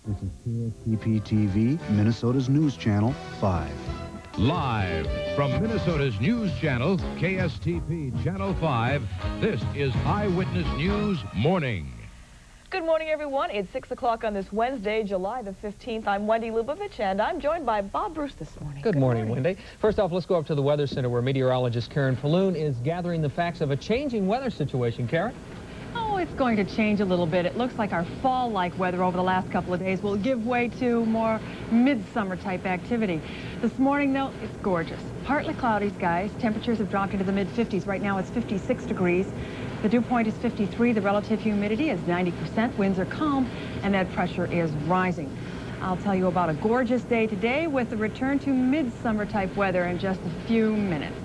This is KSTP TV, Minnesota's News Channel 5. Live from Minnesota's News Channel, KSTP Channel 5, this is Eyewitness News Morning. Good morning, everyone. It's 6 o'clock on this Wednesday, July the 15th. I'm Wendy Lubavitch, and I'm joined by Bob Bruce this morning. Good morning, Wendy. First off, let's go up to the Weather Center where meteorologist Karen Falloon is gathering the facts of a changing weather situation. Karen? Oh, it's going to change a little bit. It looks like our fall-like weather over the last couple of days will give way to more midsummer type activity. This morning, though, it's gorgeous. Partly cloudy skies. Temperatures have dropped into the mid-50s. Right now, it's 56 degrees. The dew point is 53. The relative humidity is 90%. Winds are calm, and that pressure is rising. I'll tell you about a gorgeous day today with a return to midsummer type weather in just a few minutes.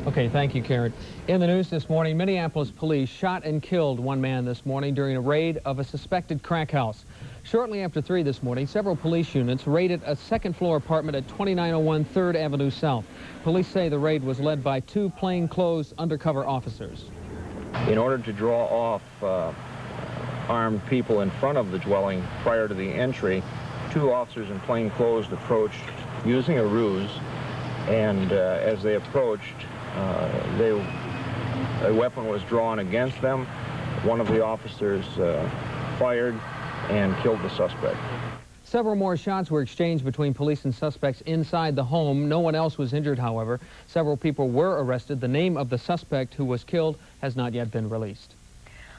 Okay, thank you, Karen. In the news this morning, Minneapolis police shot and killed one man this morning during a raid of a suspected crack house. Shortly after 3 this morning, several police units raided a second-floor apartment at 2901 3rd Avenue South. Police say the raid was led by 2 plainclothes undercover officers. In order to draw off armed people in front of the dwelling prior to the entry, 2 officers in plain clothes approached using a ruse, and as they approached, a weapon was drawn against them. One of the officers fired and killed the suspect. Several more shots were exchanged between police and suspects inside the home. No one else was injured, however. Several people were arrested. The name of the suspect who was killed has not yet been released.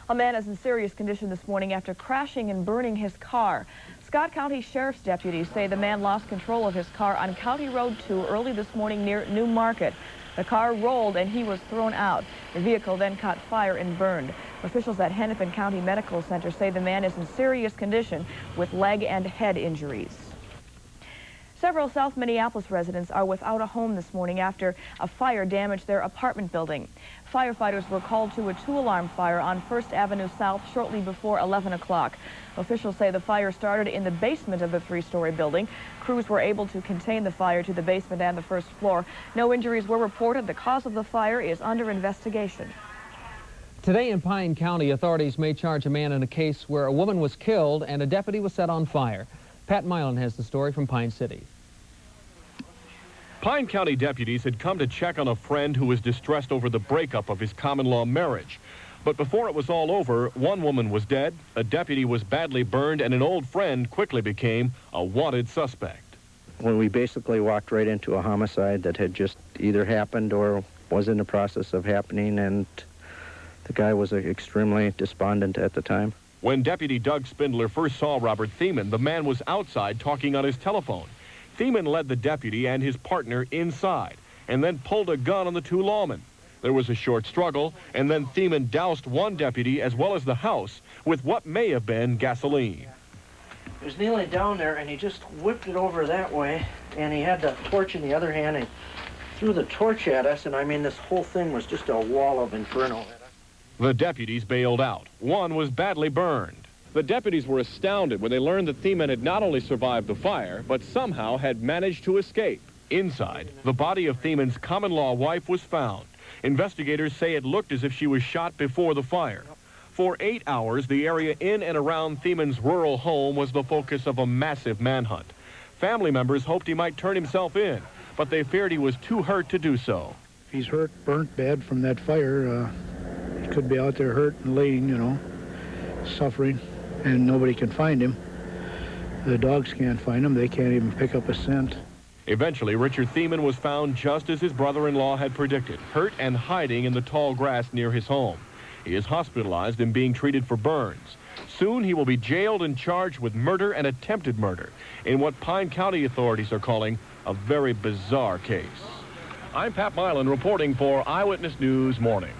A man is in serious condition this morning after crashing and burning his car. Scott County Sheriff's deputies say the man lost control of his car on County Road 2 early this morning near New Market. The car rolled and he was thrown out. The vehicle then caught fire and burned. Officials at Hennepin County Medical Center say the man is in serious condition with leg and head injuries. Several South Minneapolis residents are without a home this morning after a fire damaged their apartment building. Firefighters were called to a 2-alarm fire on 1st Avenue South shortly before 11 o'clock. Officials say the fire started in the basement of the 3-story building. Crews were able to contain the fire to the basement and the 1st floor. No injuries were reported. The cause of the fire is under investigation. Today in Pine County, authorities may charge a man in a case where a woman was killed and a deputy was set on fire. Pat Milan has the story from Pine City. Pine County deputies had come to check on a friend who was distressed over the breakup of his common-law marriage. But before it was all over, one woman was dead, a deputy was badly burned, and an old friend quickly became a wanted suspect. When we basically walked right into a homicide that had just either happened or was in the process of happening, and the guy was extremely despondent at the time. When Deputy Doug Spindler first saw Robert Thiemann, the man was outside talking on his telephone. Thiemann led the deputy and his partner inside and then pulled a gun on the 2 lawmen. There was a short struggle, and then Thiemann doused one deputy as well as the house with what may have been gasoline. He was kneeling down there, and he just whipped it over that way, and he had the torch in the other hand, and threw the torch at us, and I mean, this whole thing was just a wall of inferno. The deputies bailed out. One was badly burned. The deputies were astounded when they learned that Thiemann had not only survived the fire, but somehow had managed to escape. Inside, the body of Thiemann's common-law wife was found. Investigators say it looked as if she was shot before the fire. For 8 hours, the area in and around Thiemann's rural home was the focus of a massive manhunt. Family members hoped he might turn himself in, but they feared he was too hurt to do so. He's hurt, burnt bad from that fire. He could be out there hurt and laying, you know, suffering, and nobody can find him. The dogs can't find him. They can't even pick up a scent. Eventually, Richard Thiemann was found just as his brother-in-law had predicted, hurt and hiding in the tall grass near his home. He is hospitalized and being treated for burns. Soon he will be jailed and charged with murder and attempted murder in what Pine County authorities are calling a very bizarre case. I'm Pat Milan reporting for Eyewitness News Morning.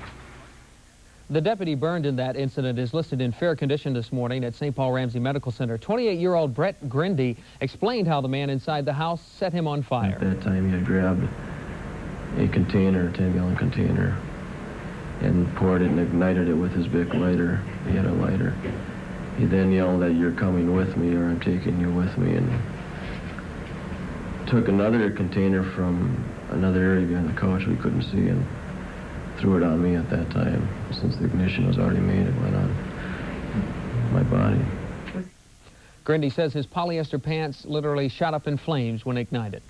The deputy burned in that incident is listed in fair condition this morning at St. Paul Ramsey Medical Center. 28-year-old Brett Grindy explained how the man inside the house set him on fire. At that time, he had grabbed a container, a 10-gallon container, and poured it and ignited it with his Bic lighter. He had a lighter. He then yelled that, "You're coming with me, or I'm taking you with me," and took another container from another area behind the couch we couldn't see and threw it on me at that time. Since the ignition was already made, it went on my body. Grindy says his polyester pants literally shot up in flames when ignited.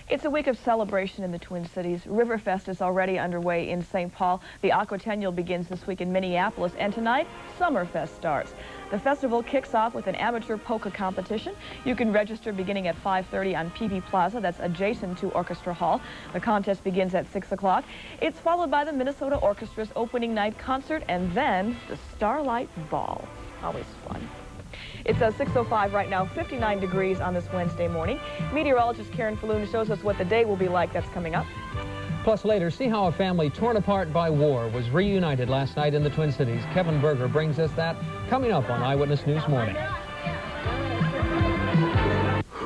It's a week of celebration in the Twin Cities. Riverfest is already underway in St. Paul. The Aquatennial begins this week in Minneapolis, and tonight, Summerfest starts. The festival kicks off with an amateur polka competition. You can register beginning at 5:30 on PP Plaza, that's adjacent to Orchestra Hall. The contest begins at 6 o'clock. It's followed by the Minnesota Orchestra's opening night concert, and then the Starlight Ball. Always fun. It's 6:05 right now, 59 degrees on this Wednesday morning. Meteorologist Karen Falloon shows us what the day will be like. That's coming up. Plus later, see how a family torn apart by war was reunited last night in the Twin Cities. Kevin Berger brings us that coming up on Eyewitness News Morning.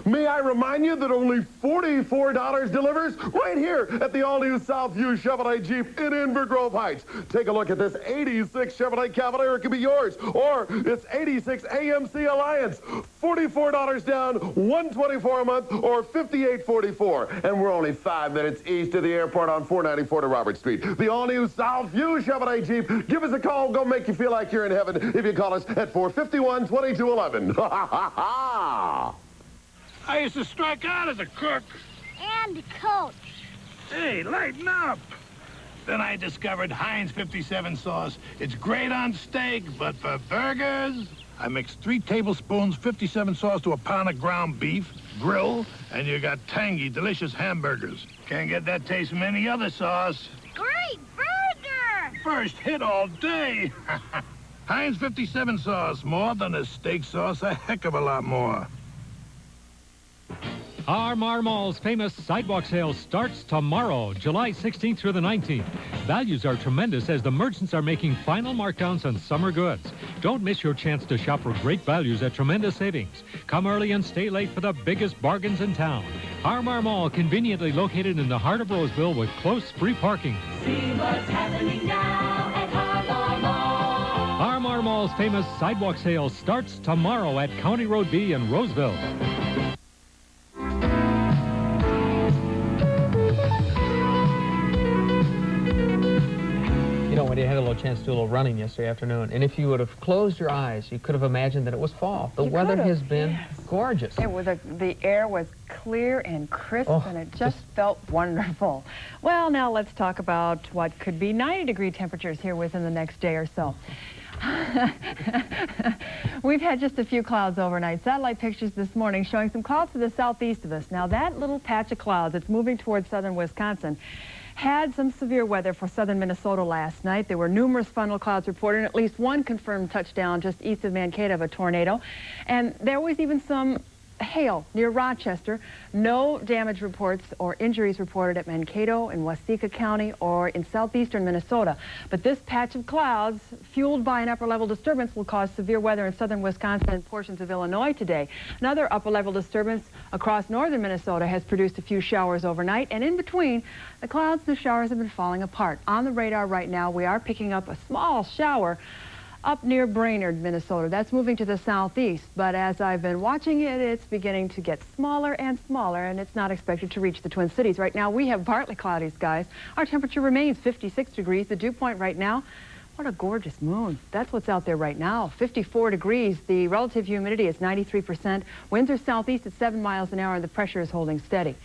May I remind you that only $44 delivers right here at the all-new Southview Chevrolet Jeep in Inver Grove Heights. Take a look at this 86 Chevrolet Cavalier. It could be yours. Or this 86 AMC Alliance. $44 down, $124 a month, or $58.44. And we're only 5 minutes east of the airport on 494 to Robert Street. The all-new Southview Chevrolet Jeep. Give us a call. Go make you feel like you're in heaven if you call us at 451-2211. Ha ha ha ha! I used to strike out as a cook. And a coach. Hey, lighten up. Then I discovered Heinz 57 sauce. It's great on steak, but for burgers, I mix 3 tablespoons 57 sauce to a pound of ground beef, grill, and you got tangy, delicious hamburgers. Can't get that taste from any other sauce. Great burger! First hit all day. Heinz 57 sauce, more than a steak sauce, a heck of a lot more. Our Mall's famous sidewalk sale starts tomorrow, July 16th through the 19th. Values are tremendous as the merchants are making final markdowns on summer goods. Don't miss your chance to shop for great values at tremendous savings. Come early and stay late for the biggest bargains in town. Our Mall, conveniently located in the heart of Roseville with close free parking. See what's happening now at Harvey Mall. Our Mall's famous sidewalk sale starts tomorrow at County Road B in Roseville. When you had a little chance to do a little running yesterday afternoon, and if you would have closed your eyes, you could have imagined that it was fall. The weather has been gorgeous. It was the air was clear and crisp, and it just felt wonderful. Well, now let's talk about what could be 90-degree temperatures here within the next day or so. We've had just a few clouds overnight. Satellite pictures this morning showing some clouds to the southeast of us. Now that little patch of clouds that's moving towards southern Wisconsin had some severe weather for southern Minnesota last night. There were numerous funnel clouds reported, and at least one confirmed touchdown just east of Mankato of a tornado. And there was even some hail near Rochester. No damage reports or injuries reported at Mankato in Waseca County or in southeastern Minnesota. But this patch of clouds, fueled by an upper-level disturbance, will cause severe weather in southern Wisconsin and portions of Illinois today. Another upper-level disturbance across northern Minnesota has produced a few showers overnight, and in between, the clouds and the showers have been falling apart. On the radar right now, we are picking up a small shower up near Brainerd, Minnesota. That's moving to the southeast, but as I've been watching it, it's beginning to get smaller and smaller, and it's not expected to reach the Twin Cities. Right now, we have partly cloudy skies. Our temperature remains 56 degrees. The dew point right now, what a gorgeous moon. That's what's out there right now, 54 degrees. The relative humidity is 93%. Winds are southeast at 7 miles an hour, and the pressure is holding steady.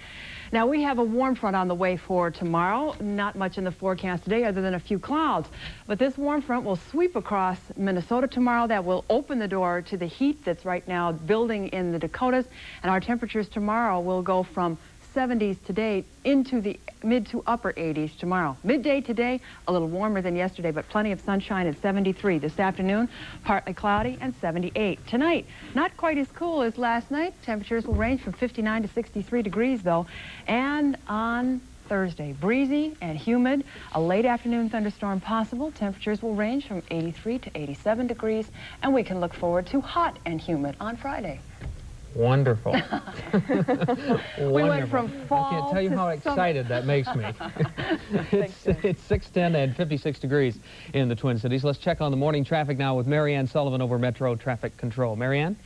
Now, we have a warm front on the way for tomorrow. Not much in the forecast today other than a few clouds. But this warm front will sweep across Minnesota tomorrow. That will open the door to the heat that's right now building in the Dakotas. And our temperatures tomorrow will go from 70s today into the mid to upper 80s tomorrow. Midday today, a little warmer than yesterday, but plenty of sunshine at 73. This afternoon, partly cloudy and 78. Tonight, not quite as cool as last night. Temperatures will range from 59 to 63 degrees, though. And on Thursday, breezy and humid. A late afternoon thunderstorm possible. Temperatures will range from 83 to 87 degrees. And we can look forward to hot and humid on Friday. Wonderful. We went from fall I can't tell you how excited that makes me. It's 6:10 and 56 degrees in the Twin Cities. Let's check on the morning traffic now with Marianne Sullivan over Metro Traffic Control. Marianne?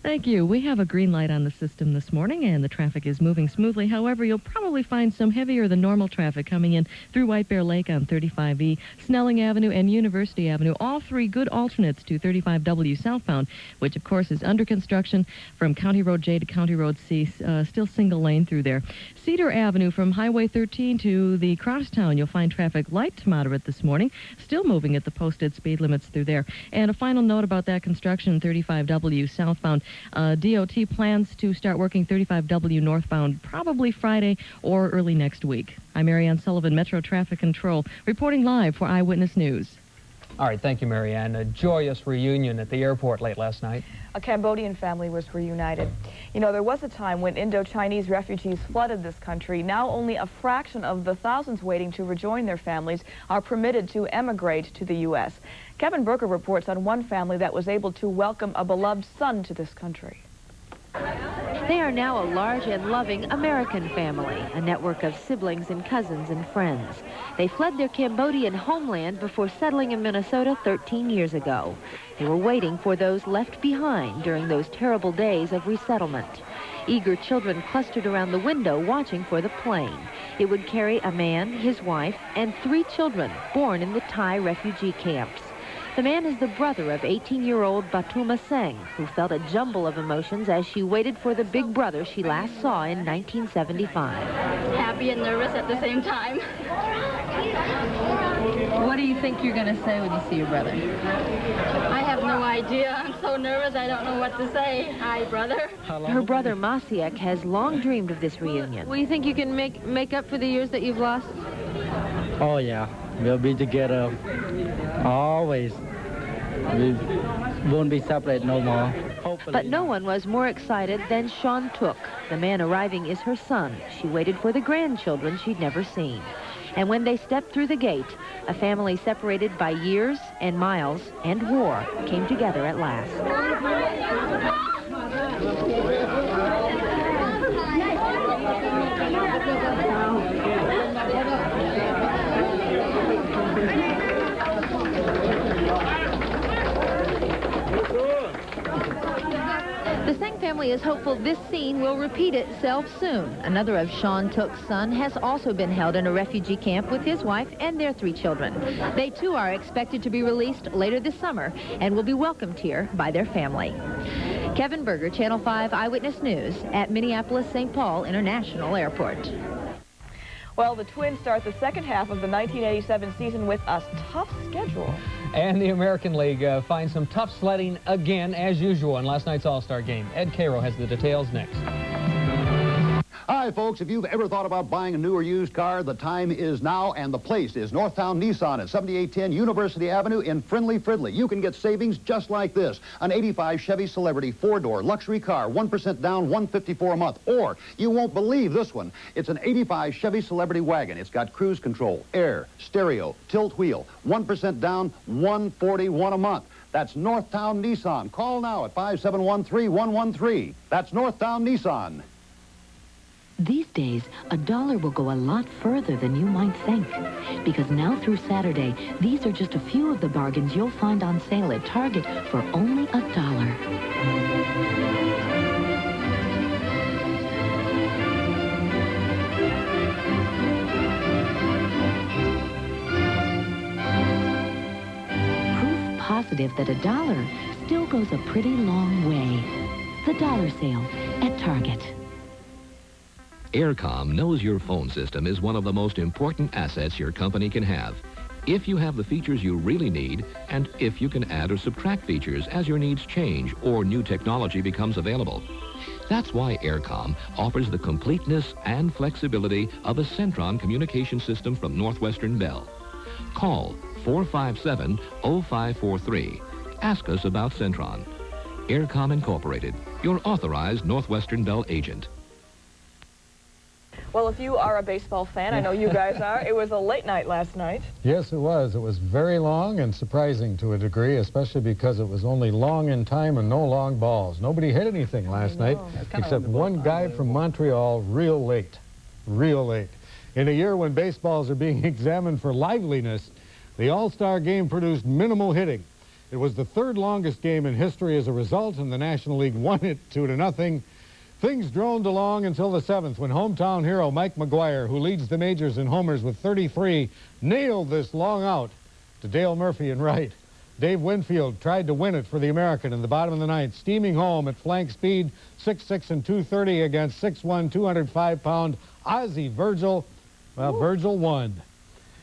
Thank you. We have a green light on the system this morning, and the traffic is moving smoothly. However, you'll probably find some heavier than normal traffic coming in through White Bear Lake on 35E, Snelling Avenue, and University Avenue. All three good alternates to 35W southbound, which, of course, is under construction from County Road J to County Road C, still single lane through there. Cedar Avenue from Highway 13 to the Crosstown, you'll find traffic light to moderate this morning, still moving at the posted speed limits through there. And a final note about that construction, 35W southbound. DOT plans to start working 35W northbound probably Friday or early next week. I'm Marianne Sullivan, Metro Traffic Control, reporting live for Eyewitness News. All right, thank you, Marianne. A joyous reunion at the airport late last night. A Cambodian family was reunited. You know, there was a time when Indo-Chinese refugees flooded this country. Now only a fraction of the thousands waiting to rejoin their families are permitted to emigrate to the U.S. Kevin Berger reports on one family that was able to welcome a beloved son to this country. They are now a large and loving American family, a network of siblings and cousins and friends. They fled their Cambodian homeland before settling in Minnesota 13 years ago. They were waiting for those left behind during those terrible days of resettlement. Eager children clustered around the window watching for the plane. It would carry a man, his wife, and 3 children born in the Thai refugee camps. The man is the brother of 18-year-old Batuma Singh, who felt a jumble of emotions as she waited for the big brother she last saw in 1975. Happy and nervous at the same time. What do you think you're going to say when you see your brother? I have no idea. I'm so nervous I don't know what to say. Hi, brother. Her brother Masiek has long dreamed of this reunion. Well, you think you can make up for the years that you've lost? Oh, yeah. We'll be together always. We won't be separate no more. Hopefully. But no one was more excited than Sean Took. The man arriving is her son. She waited for the grandchildren she'd never seen. And when they stepped through the gate, a family separated by years and miles and war came together at last. The Singh family is hopeful this scene will repeat itself soon. Another of Sean Took's son has also been held in a refugee camp with his wife and their 3 children. They too are expected to be released later this summer and will be welcomed here by their family. Kevin Berger, Channel 5 Eyewitness News at Minneapolis-St. Paul International Airport. Well, the Twins start the second half of the 1987 season with a tough schedule. And the American League finds some tough sledding again, as usual, in last night's All-Star game. Ed Cairo has the details next. Hi, folks. If you've ever thought about buying a new or used car, the time is now, and the place is Northtown Nissan at 7810 University Avenue in Fridley. You can get savings just like this. An 85 Chevy Celebrity 4-door luxury car, 1% down, $154 a month. Or, you won't believe this one. It's an 85 Chevy Celebrity wagon. It's got cruise control, air, stereo, tilt wheel, 1% down, $141 a month. That's Northtown Nissan. Call now at 571-3113. That's Northtown Nissan. These days, $1 will go a lot further than you might think. Because now through Saturday, these are just a few of the bargains you'll find on sale at Target for only $1. Proof positive that $1 still goes a pretty long way. The dollar sale at Target. Aircom knows your phone system is one of the most important assets your company can have. If you have the features you really need, and if you can add or subtract features as your needs change or new technology becomes available. That's why Aircom offers the completeness and flexibility of a Centron communication system from Northwestern Bell. Call 457-0543. Ask us about Centron. Aircom Incorporated, your authorized Northwestern Bell agent. Well, if you are a baseball fan, I know you guys are, it was a late night last night. Yes, it was. It was very long and surprising to a degree, especially because it was only long in time and no long balls. Nobody hit anything last night, except one guy from Montreal real late. In a year when baseballs are being examined for liveliness, the All-Star game produced minimal hitting. It was the third longest game in history as a result, and the National League won it 2-0. Things droned along until the 7th when hometown hero Mike McGuire, who leads the majors in homers with 33, nailed this long out to Dale Murphy in right. Dave Winfield tried to win it for the American in the bottom of the 9th, steaming home at flank speed, 6'6" and 230 against 6'1", 205-pound Ozzie Virgil. Well, Virgil won.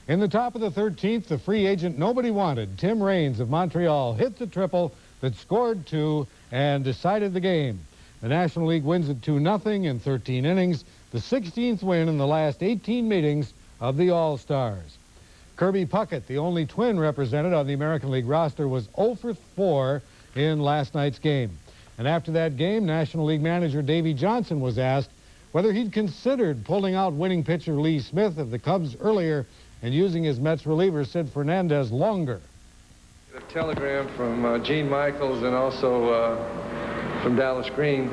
In the top of the 13th, the free agent nobody wanted, Tim Raines of Montreal, hit the triple that scored 2 and decided the game. The National League wins it 2-0 in 13 innings, the 16th win in the last 18 meetings of the All-Stars. Kirby Puckett, the only Twin represented on the American League roster, was 0 for 4 in last night's game. And after that game, National League manager Davey Johnson was asked whether he'd considered pulling out winning pitcher Lee Smith of the Cubs earlier and using his Mets reliever Sid Fernandez longer. A telegram from Gene Michaels and also from Dallas Green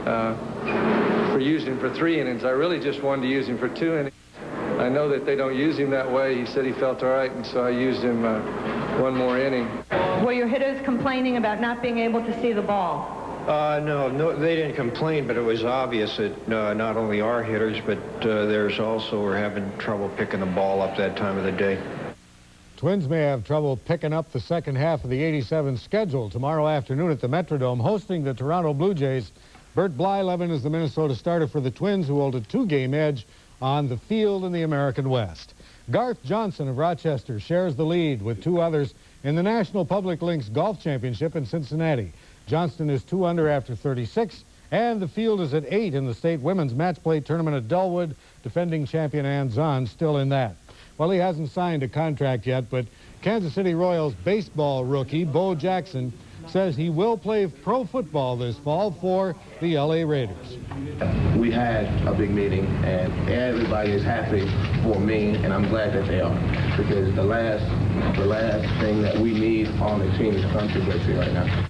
for using him for 3 innings. I really just wanted to use him for 2 innings. I know that they don't use him that way. He said he felt all right, and so I used him 1 more inning. Were your hitters complaining about not being able to see the ball? No, they didn't complain, but it was obvious that not only our hitters, but theirs also were having trouble picking the ball up that time of the day. Twins may have trouble picking up the second half of the 87 schedule tomorrow afternoon at the Metrodome, hosting the Toronto Blue Jays. Bert Blyleven is the Minnesota starter for the Twins, who hold a 2-game edge on the field in the American West. Garth Johnson of Rochester shares the lead with 2 others in the National Public Links Golf Championship in Cincinnati. Johnston is 2 under after 36, and the field is at 8 in the state women's match play tournament at Dulwood. Defending champion Ann Zahn still in that. Well, he hasn't signed a contract yet, but Kansas City Royals baseball rookie Bo Jackson says he will play pro football this fall for the LA Raiders. We had a big meeting, and everybody is happy for me, and I'm glad that they are, because the last thing that we need on the team is controversy right now.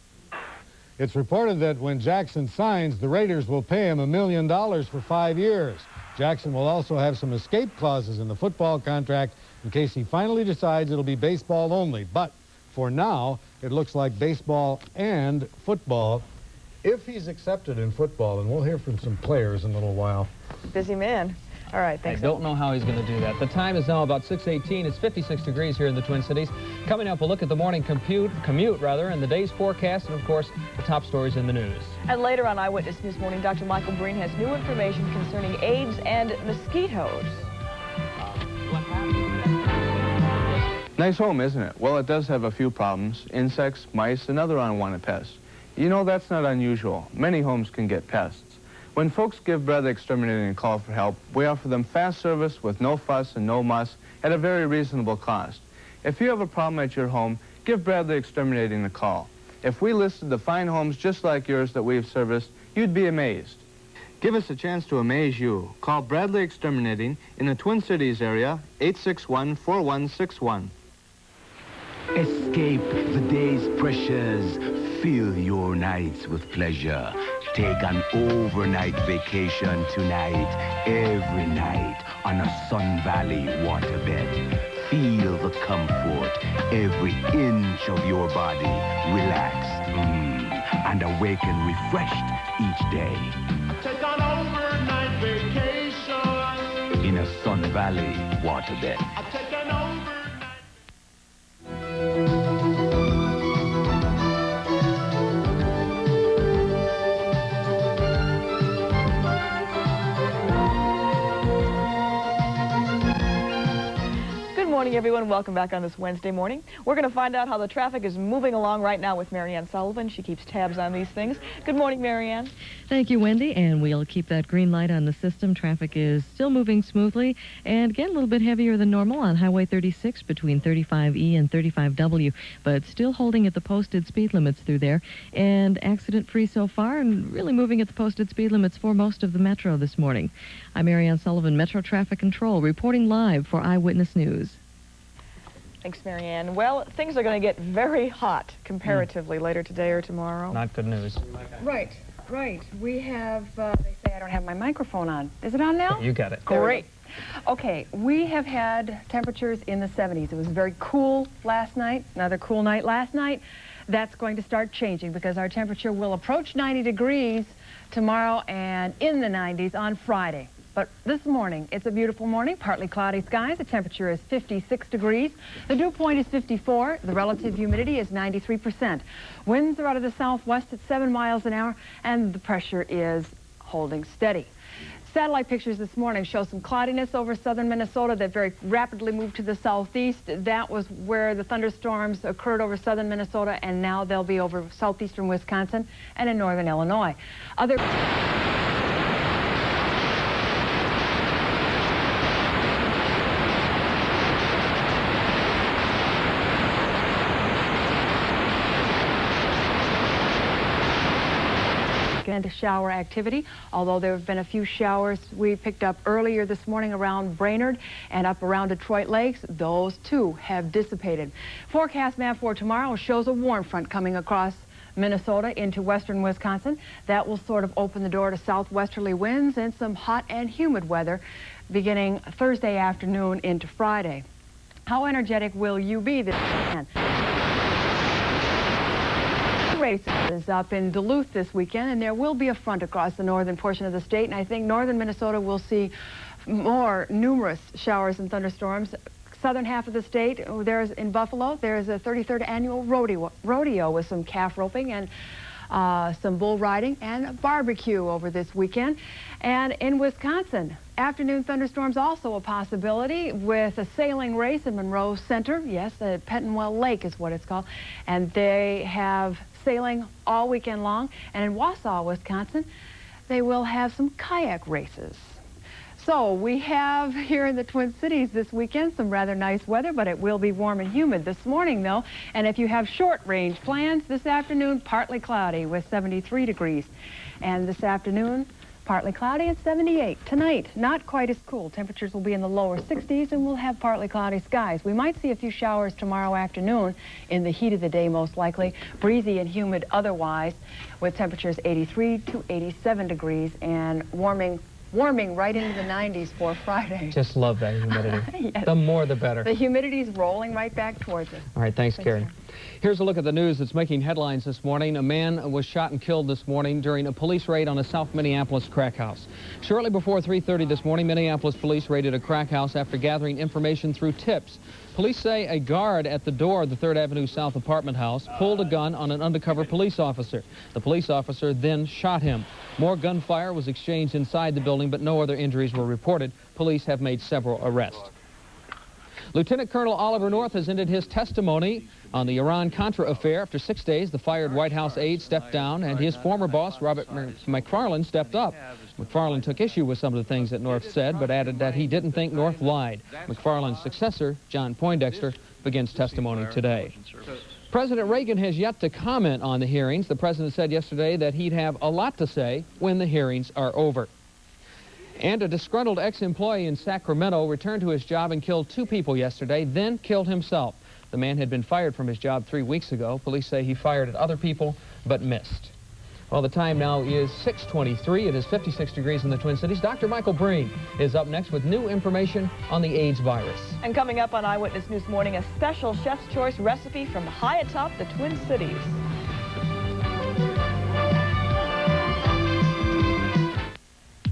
It's reported that when Jackson signs, the Raiders will pay him $1 million for 5 years. Jackson will also have some escape clauses in the football contract in case he finally decides it'll be baseball only. But for now, it looks like baseball and football, if he's accepted in football, and we'll hear from some players in a little while. Busy man. All right, thanks. I don't know how he's going to do that. The time is now about 6:18. It's 56 degrees here in the Twin Cities. Coming up, we'll look at the morning commute, and the day's forecast, and, of course, the top stories in the news. And later on Eyewitness This Morning, Dr. Michael Breen has new information concerning AIDS and mosquitoes. Nice home, isn't it? Well, it does have a few problems. Insects, mice, and other unwanted pests. You know, that's not unusual. Many homes can get pests. When folks give Bradley Exterminating a call for help, we offer them fast service with no fuss and no muss at a very reasonable cost. If you have a problem at your home, give Bradley Exterminating a call. If we listed the fine homes just like yours that we've serviced, you'd be amazed. Give us a chance to amaze you. Call Bradley Exterminating in the Twin Cities area, 861-4161. Escape the day's pressures. Fill your nights with pleasure. Take an overnight vacation tonight, every night, on a Sun Valley waterbed. Feel the comfort, every inch of your body relaxed, and awaken refreshed each day. Take an overnight vacation In a Sun Valley waterbed. Take an overnight. Good morning, everyone. Welcome back on this Wednesday morning. We're going to find out how the traffic is moving along right now with Marianne Sullivan. She keeps tabs on these things. Good morning, Marianne. Thank you, Wendy, and we'll keep that green light on the system. Traffic is still moving smoothly, and again, a little bit heavier than normal on Highway 36 between 35E and 35W, but still holding at the posted speed limits through there, and accident-free so far, and really moving at the posted speed limits for most of the metro this morning. I'm Marianne Sullivan, Metro Traffic Control, reporting live for Eyewitness News. Thanks, Marianne. Well, things are going to get very hot comparatively later today or tomorrow. Not good news. Right. Right. We have, they say I don't have my microphone on. Is it on now? You got it. Great. Okay, we have had temperatures in the 70s. It was very cool last night, another cool night last night. That's going to start changing because our temperature will approach 90 degrees tomorrow and in the 90s on Friday. But this morning, it's a beautiful morning, partly cloudy skies. The temperature is 56 degrees. The dew point is 54. The relative humidity is 93%. Winds are out of the southwest at 7 miles an hour, and the pressure is holding steady. Satellite pictures this morning show some cloudiness over southern Minnesota that very rapidly moved to the southeast. That was where the thunderstorms occurred over southern Minnesota, and now they'll be over southeastern Wisconsin and in northern Illinois. Other shower activity, although there have been a few showers we picked up earlier this morning around Brainerd and up around Detroit Lakes. Those too have dissipated. Forecast map for tomorrow shows a warm front coming across Minnesota into western Wisconsin. That will sort of open the door to southwesterly winds and some hot and humid weather beginning Thursday afternoon into Friday. How energetic will you be this weekend? Races up in Duluth this weekend, and there will be a front across the northern portion of the state, and I think northern Minnesota will see more numerous showers and thunderstorms. Southern half of the state, there's in Buffalo, there's a 33rd annual rodeo with some calf roping and some bull riding and barbecue over this weekend. And in Wisconsin, afternoon thunderstorms also a possibility with a sailing race in Monroe Center. Yes, Pentonwell Lake is what it's called. And they have sailing all weekend long. And in Wausau, Wisconsin, they will have some kayak races. So we have here in the Twin Cities this weekend some rather nice weather, but it will be warm and humid this morning, though. And if you have short-range plans, this afternoon, partly cloudy with 73 degrees. And this afternoon, partly cloudy at 78. Tonight, not quite as cool. Temperatures will be in the lower 60s, and we'll have partly cloudy skies. We might see a few showers tomorrow afternoon in the heat of the day, most likely. Breezy and humid otherwise, with temperatures 83 to 87 degrees and warming right into the 90s for Friday. Just love that humidity. Yes. The more, the better. The humidity's rolling right back towards us. All right, thanks, Karen. Here's a look at the news that's making headlines this morning. A man was shot and killed this morning during a police raid on a South Minneapolis crack house. Shortly before 3:30 this morning, Minneapolis police raided a crack house after gathering information through tips. Police say a guard at the door of the 3rd Avenue South apartment house pulled a gun on an undercover police officer. The police officer then shot him. More gunfire was exchanged inside the building, but no other injuries were reported. Police have made several arrests. Lieutenant Colonel Oliver North has ended his testimony on the Iran-Contra affair. After 6 days, the fired White House aide stepped down, and his former boss, Robert McFarland, stepped up. McFarland took issue with some of the things that North said, but added that he didn't think North lied. McFarland's successor, John Poindexter, begins testimony today. President Reagan has yet to comment on the hearings. The president said yesterday that he'd have a lot to say when the hearings are over. And a disgruntled ex-employee in Sacramento returned to his job and killed 2 people yesterday, then killed himself. The man had been fired from his job 3 weeks ago. Police say he fired at other people but missed. Well, the time now is 6:23. It is 56 degrees in the Twin Cities. Dr. Michael Breen is up next with new information on the AIDS virus. And coming up on Eyewitness News Morning, a special Chef's Choice recipe from high atop the Twin Cities.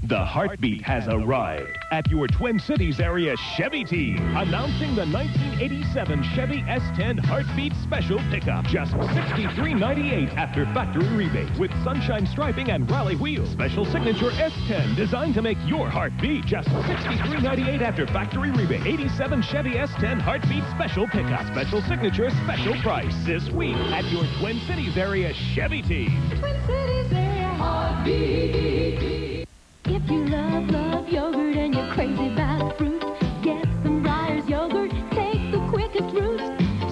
The heartbeat has arrived at your Twin Cities area Chevy team, announcing the 1987 Chevy S10 Heartbeat Special Pickup. Just $63.98 after factory rebate with sunshine striping and rally wheels. Special signature S10 designed to make your heart beat. Just $63.98 after factory rebate. 87 Chevy S10 Heartbeat Special Pickup. Special signature, special price this week at your Twin Cities area Chevy team. Twin Cities area heartbeat. If you love yogurt and you're crazy about fruit, get some Breyers yogurt. Take the quickest route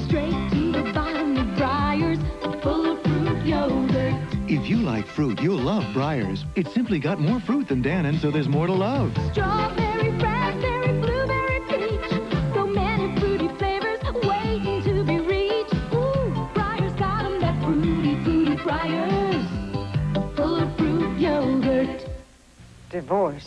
straight to the bottom of Breyers, full of fruit yogurt. If you like fruit, you'll love Breyers. It's simply got more fruit than Dannon, so there's more to love. Strawberry, raspberry, blueberry, peach. So many fruity flavors waiting to be reached. Ooh, Breyers got 'em, that fruity Breyers. Full of fruit. Divorce.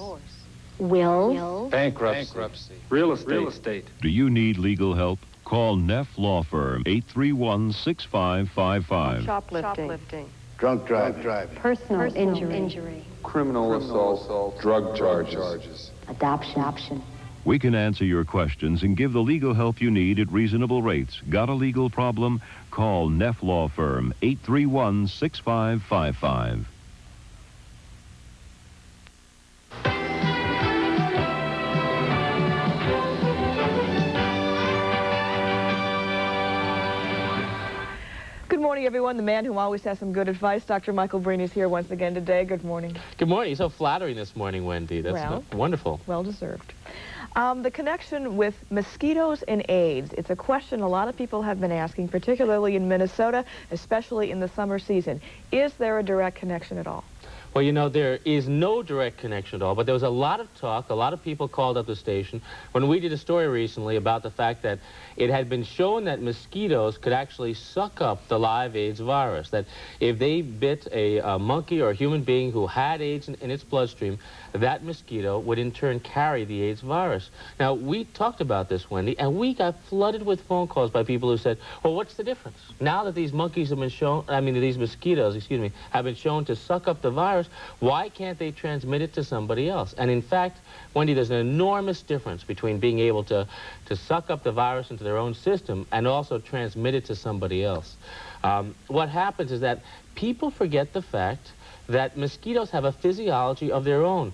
Will. Bankruptcy. Real estate. Do you need legal help? Call Neff Law Firm, 831-6555. Shoplifting. Drunk driving. Personal injury. Criminal assault. Drug charges. Adoption. We can answer your questions and give the legal help you need at reasonable rates. Got a legal problem? Call Neff Law Firm, 831-6555. Good morning, everyone. The man who always has some good advice, Dr. Michael Breen, is here once again today. Good morning. Good morning. So flattering this morning, Wendy. That's wonderful. Well deserved. The connection with mosquitoes and AIDS. It's a question a lot of people have been asking, particularly in Minnesota, especially in the summer season. Is there a direct connection at all? Well, you know, there is no direct connection at all, but there was a lot of talk. A lot of people called up the station when we did a story recently about the fact that it had been shown that mosquitoes could actually suck up the live AIDS virus, that if they bit a monkey or a human being who had AIDS in its bloodstream, that mosquito would in turn carry the AIDS virus. Now, we talked about this, Wendy, and we got flooded with phone calls by people who said, well, what's the difference? Now that these monkeys have been shown, these mosquitoes, have been shown to suck up the virus, why can't they transmit it to somebody else? And in fact, Wendy, there's an enormous difference between being able to suck up the virus into their own system and also transmit it to somebody else. What happens is that people forget the fact that mosquitoes have a physiology of their own.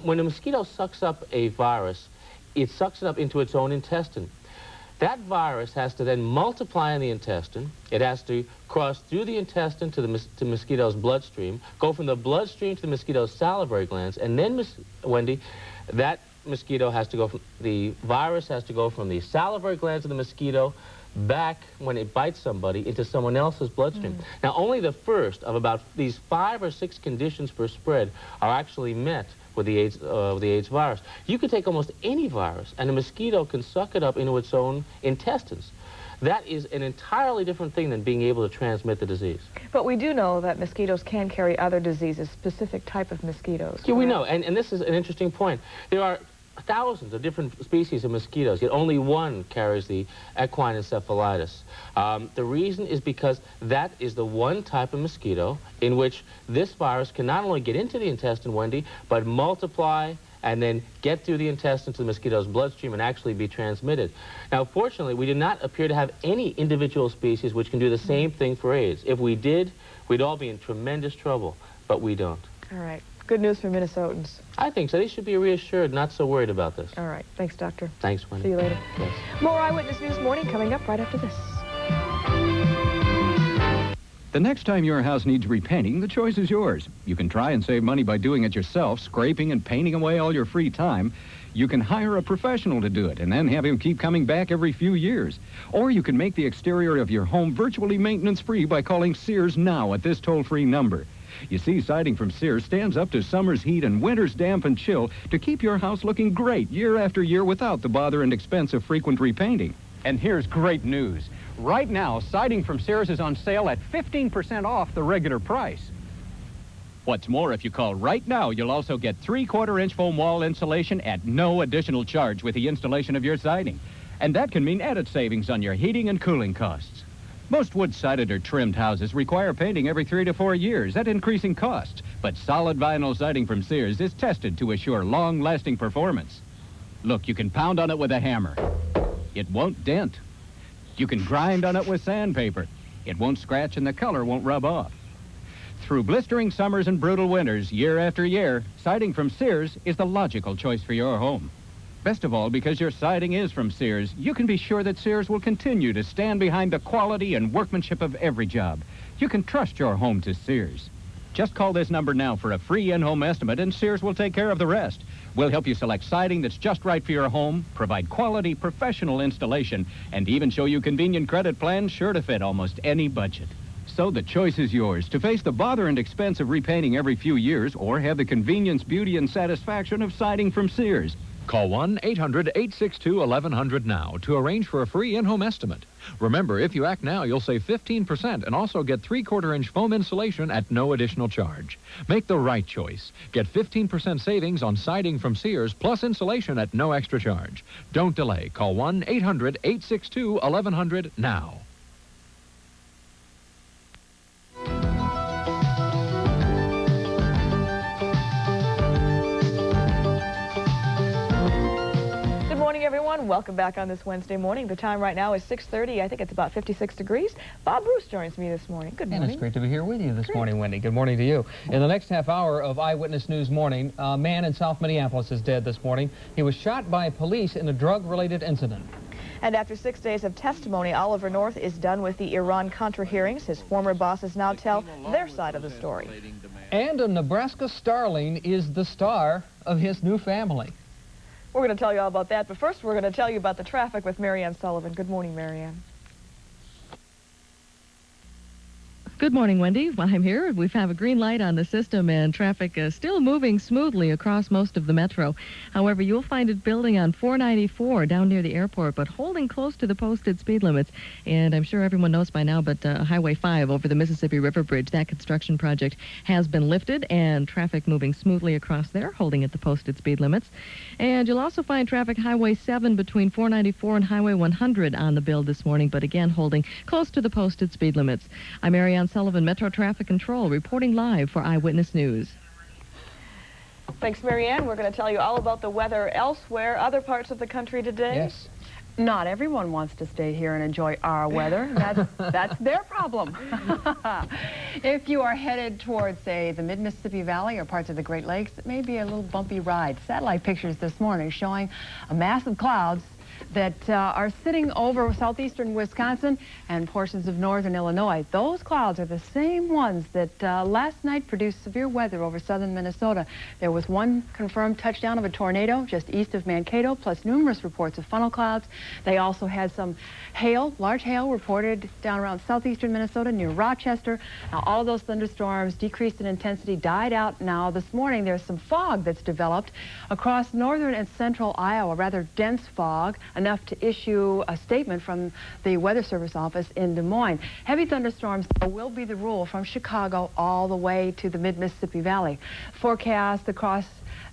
When a mosquito sucks up a virus, it sucks it up into its own intestine. That virus has to then multiply in the intestine. It has to cross through the intestine to the mosquito's bloodstream, go from the bloodstream to the mosquito's salivary glands, and then, Wendy, that mosquito has to go from, the virus has to go from the salivary glands of the mosquito back when it bites somebody into someone else's bloodstream. Now, only the first of about these 5 or 6 conditions for spread are actually met with the AIDS virus. You could take almost any virus, and a mosquito can suck it up into its own intestines. That is an entirely different thing than being able to transmit the disease. But we do know that mosquitoes can carry other diseases, specific type of mosquitoes. Yeah, we know, and this is an interesting point. There are thousands of different species of mosquitoes, yet only one carries the equine encephalitis. The reason is because that is the one type of mosquito in which this virus can not only get into the intestine, Wendy, but multiply and then get through the intestine to the mosquito's bloodstream and actually be transmitted. Now, fortunately, we do not appear to have any individual species which can do the same thing for AIDS. If we did, we'd all be in tremendous trouble, but we don't. All right. Good news for Minnesotans. I think so. They should be reassured, not so worried about this. All right. Thanks, Doctor. Thanks, Wendy. See you later. Yes. More Eyewitness News Morning coming up right after this. The next time your house needs repainting, the choice is yours. You can try and save money by doing it yourself, scraping and painting away all your free time. You can hire a professional to do it and then have him keep coming back every few years. Or you can make the exterior of your home virtually maintenance-free by calling Sears now at this toll-free number. You see, siding from Sears stands up to summer's heat and winter's damp and chill to keep your house looking great year after year without the bother and expense of frequent repainting. And here's great news. Right now, siding from Sears is on sale at 15% off the regular price. What's more, if you call right now, you'll also get 3/4-inch foam wall insulation at no additional charge with the installation of your siding. And that can mean added savings on your heating and cooling costs. Most wood-sided or trimmed houses require painting every 3 to 4 years at increasing costs. But solid vinyl siding from Sears is tested to assure long-lasting performance. Look, you can pound on it with a hammer. It won't dent. You can grind on it with sandpaper. It won't scratch and the color won't rub off. Through blistering summers and brutal winters, year after year, siding from Sears is the logical choice for your home. Best of all, because your siding is from Sears, you can be sure that Sears will continue to stand behind the quality and workmanship of every job. You can trust your home to Sears. Just call this number now for a free in-home estimate, and Sears will take care of the rest. We'll help you select siding that's just right for your home, provide quality, professional installation, and even show you convenient credit plans sure to fit almost any budget. So the choice is yours, to face the bother and expense of repainting every few years or have the convenience, beauty, and satisfaction of siding from Sears. Call 1-800-862-1100 now to arrange for a free in-home estimate. Remember, if you act now, you'll save 15% and also get 3/4-inch foam insulation at no additional charge. Make the right choice. Get 15% savings on siding from Sears plus insulation at no extra charge. Don't delay. Call 1-800-862-1100 now. Good morning, everyone. Welcome back on this Wednesday morning. The time right now is 6:30. I think it's about 56 degrees. Bob Bruce joins me this morning. Good morning. And it's great to be here with you this morning, Wendy. Good morning to you. In the next half hour of Eyewitness News Morning, a man in South Minneapolis is dead this morning. He was shot by police in a drug-related incident. And after 6 days of testimony, Oliver North is done with the Iran-Contra hearings. His former bosses now tell their side of the story. And a Nebraska Starling is the star of his new family. We're going to tell you all about that, but first we're going to tell you about the traffic with Marianne Sullivan. Good morning, Marianne. Good morning, Wendy. While I'm here, we have a green light on the system and traffic is still moving smoothly across most of the metro. However, you'll find it building on 494 down near the airport, but holding close to the posted speed limits. And I'm sure everyone knows by now, but Highway 5 over the Mississippi River Bridge, that construction project has been lifted and traffic moving smoothly across there, holding at the posted speed limits. And you'll also find traffic Highway 7 between 494 and Highway 100 on the build this morning, but again holding close to the posted speed limits. I'm Marianne Sullivan, Metro Traffic Control, reporting live for Eyewitness News. Thanks, Marianne. We're going to tell you all about the weather elsewhere, other parts of the country today. Yes. Not everyone wants to stay here and enjoy our weather. That's their problem. If you are headed towards, say, the mid-Mississippi Valley or parts of the Great Lakes, it may be a little bumpy ride. Satellite pictures this morning showing a mass of clouds that are sitting over southeastern Wisconsin and portions of northern Illinois. Those clouds are the same ones that last night produced severe weather over southern Minnesota. There was one confirmed touchdown of a tornado just east of Mankato, plus numerous reports of funnel clouds. They also had some hail, large hail reported down around southeastern Minnesota near Rochester. Now, all of those thunderstorms decreased in intensity, died out. Now, this morning, there's some fog that's developed across northern and central Iowa, rather dense fog, enough to issue a statement from the Weather Service office in Des Moines. Heavy thunderstorms will be the rule from Chicago all the way to the mid-Mississippi Valley. Forecast across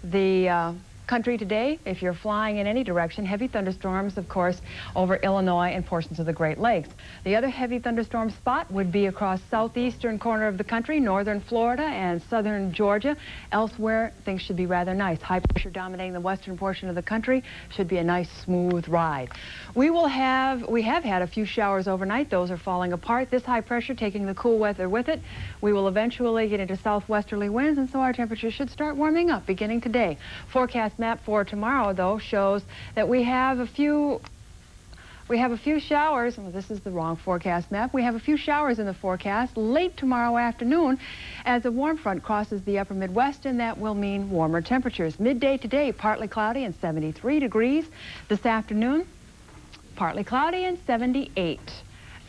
the country today, if you're flying in any direction, heavy thunderstorms, of course, over Illinois and portions of the Great Lakes. The other heavy thunderstorm spot would be across southeastern corner of the country, northern Florida and southern Georgia. Elsewhere, things should be rather nice. High pressure dominating the western portion of the country should be a nice, smooth ride. We have had a few showers overnight. Those are falling apart. This high pressure taking the cool weather with it. We will eventually get into southwesterly winds, and so our temperatures should start warming up beginning today. Forecast map for tomorrow, though, shows that we have a few showers. Well, this is the wrong forecast map. We have a few showers in the forecast late tomorrow afternoon as a warm front crosses the upper Midwest, and that will mean warmer temperatures. Midday today, partly cloudy and 73 degrees. This afternoon, partly cloudy and 78.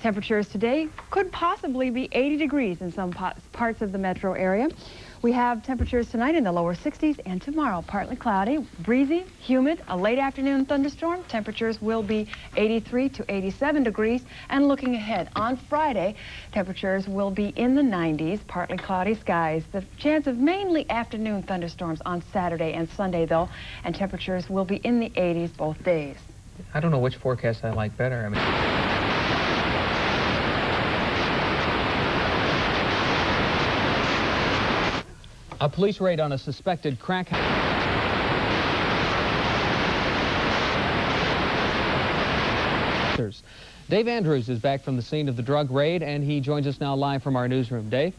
Temperatures today could possibly be 80 degrees in some parts of the metro area. We have temperatures tonight in the lower 60s, and tomorrow partly cloudy, breezy, humid, a late afternoon thunderstorm. Temperatures will be 83 to 87 degrees. And looking ahead, on Friday, temperatures will be in the 90s, partly cloudy skies. The chance of mainly afternoon thunderstorms on Saturday and Sunday, though, and temperatures will be in the 80s both days. I don't know which forecast I like better. I mean, a police raid on a suspected crack house. Dave Andrews is back from the scene of the drug raid, and he joins us now live from our newsroom. Dave?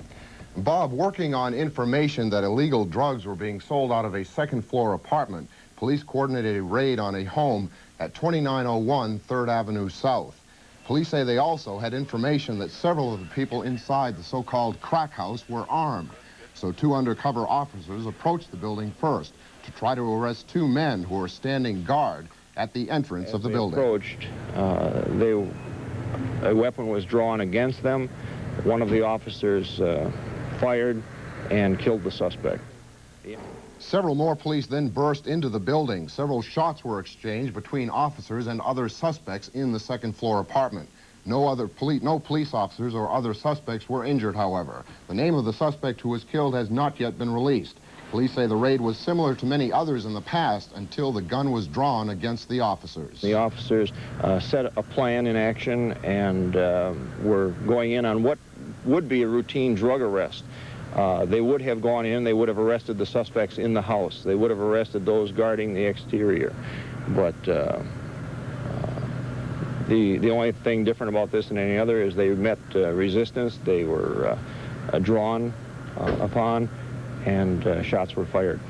Bob, working on information that illegal drugs were being sold out of a second-floor apartment, police coordinated a raid on a home at 2901 3rd Avenue South. Police say they also had information that several of the people inside the so-called crack house were armed. So 2 undercover officers approached the building first to try to arrest 2 men who were standing guard at the entrance of the building. Approached, a weapon was drawn against them. One of the officers fired and killed the suspect. Several more police then burst into the building. Several shots were exchanged between officers and other suspects in the second-floor apartment. No police officers or other suspects were injured, however. The name of the suspect who was killed has not yet been released. Police say the raid was similar to many others in the past until the gun was drawn against the officers. The officers set a plan in action and were going in on what would be a routine drug arrest. They would have gone in, they would have arrested the suspects in the house. They would have arrested those guarding the exterior. But the only thing different about this than any other is they met resistance. They were drawn upon, and shots were fired.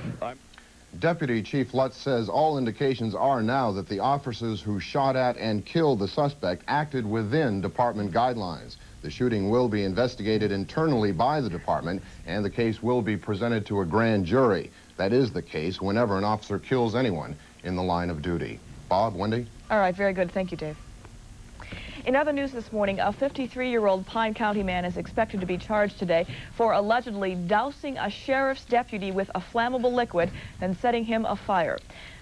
Deputy Chief Lutz says all indications are now that the officers who shot at and killed the suspect acted within department guidelines. The shooting will be investigated internally by the department, and the case will be presented to a grand jury. That is the case whenever an officer kills anyone in the line of duty. Bob, Wendy? All right, very good. Thank you, Dave. In other news this morning, a 53-year-old Pine County man is expected to be charged today for allegedly dousing a sheriff's deputy with a flammable liquid and setting him afire.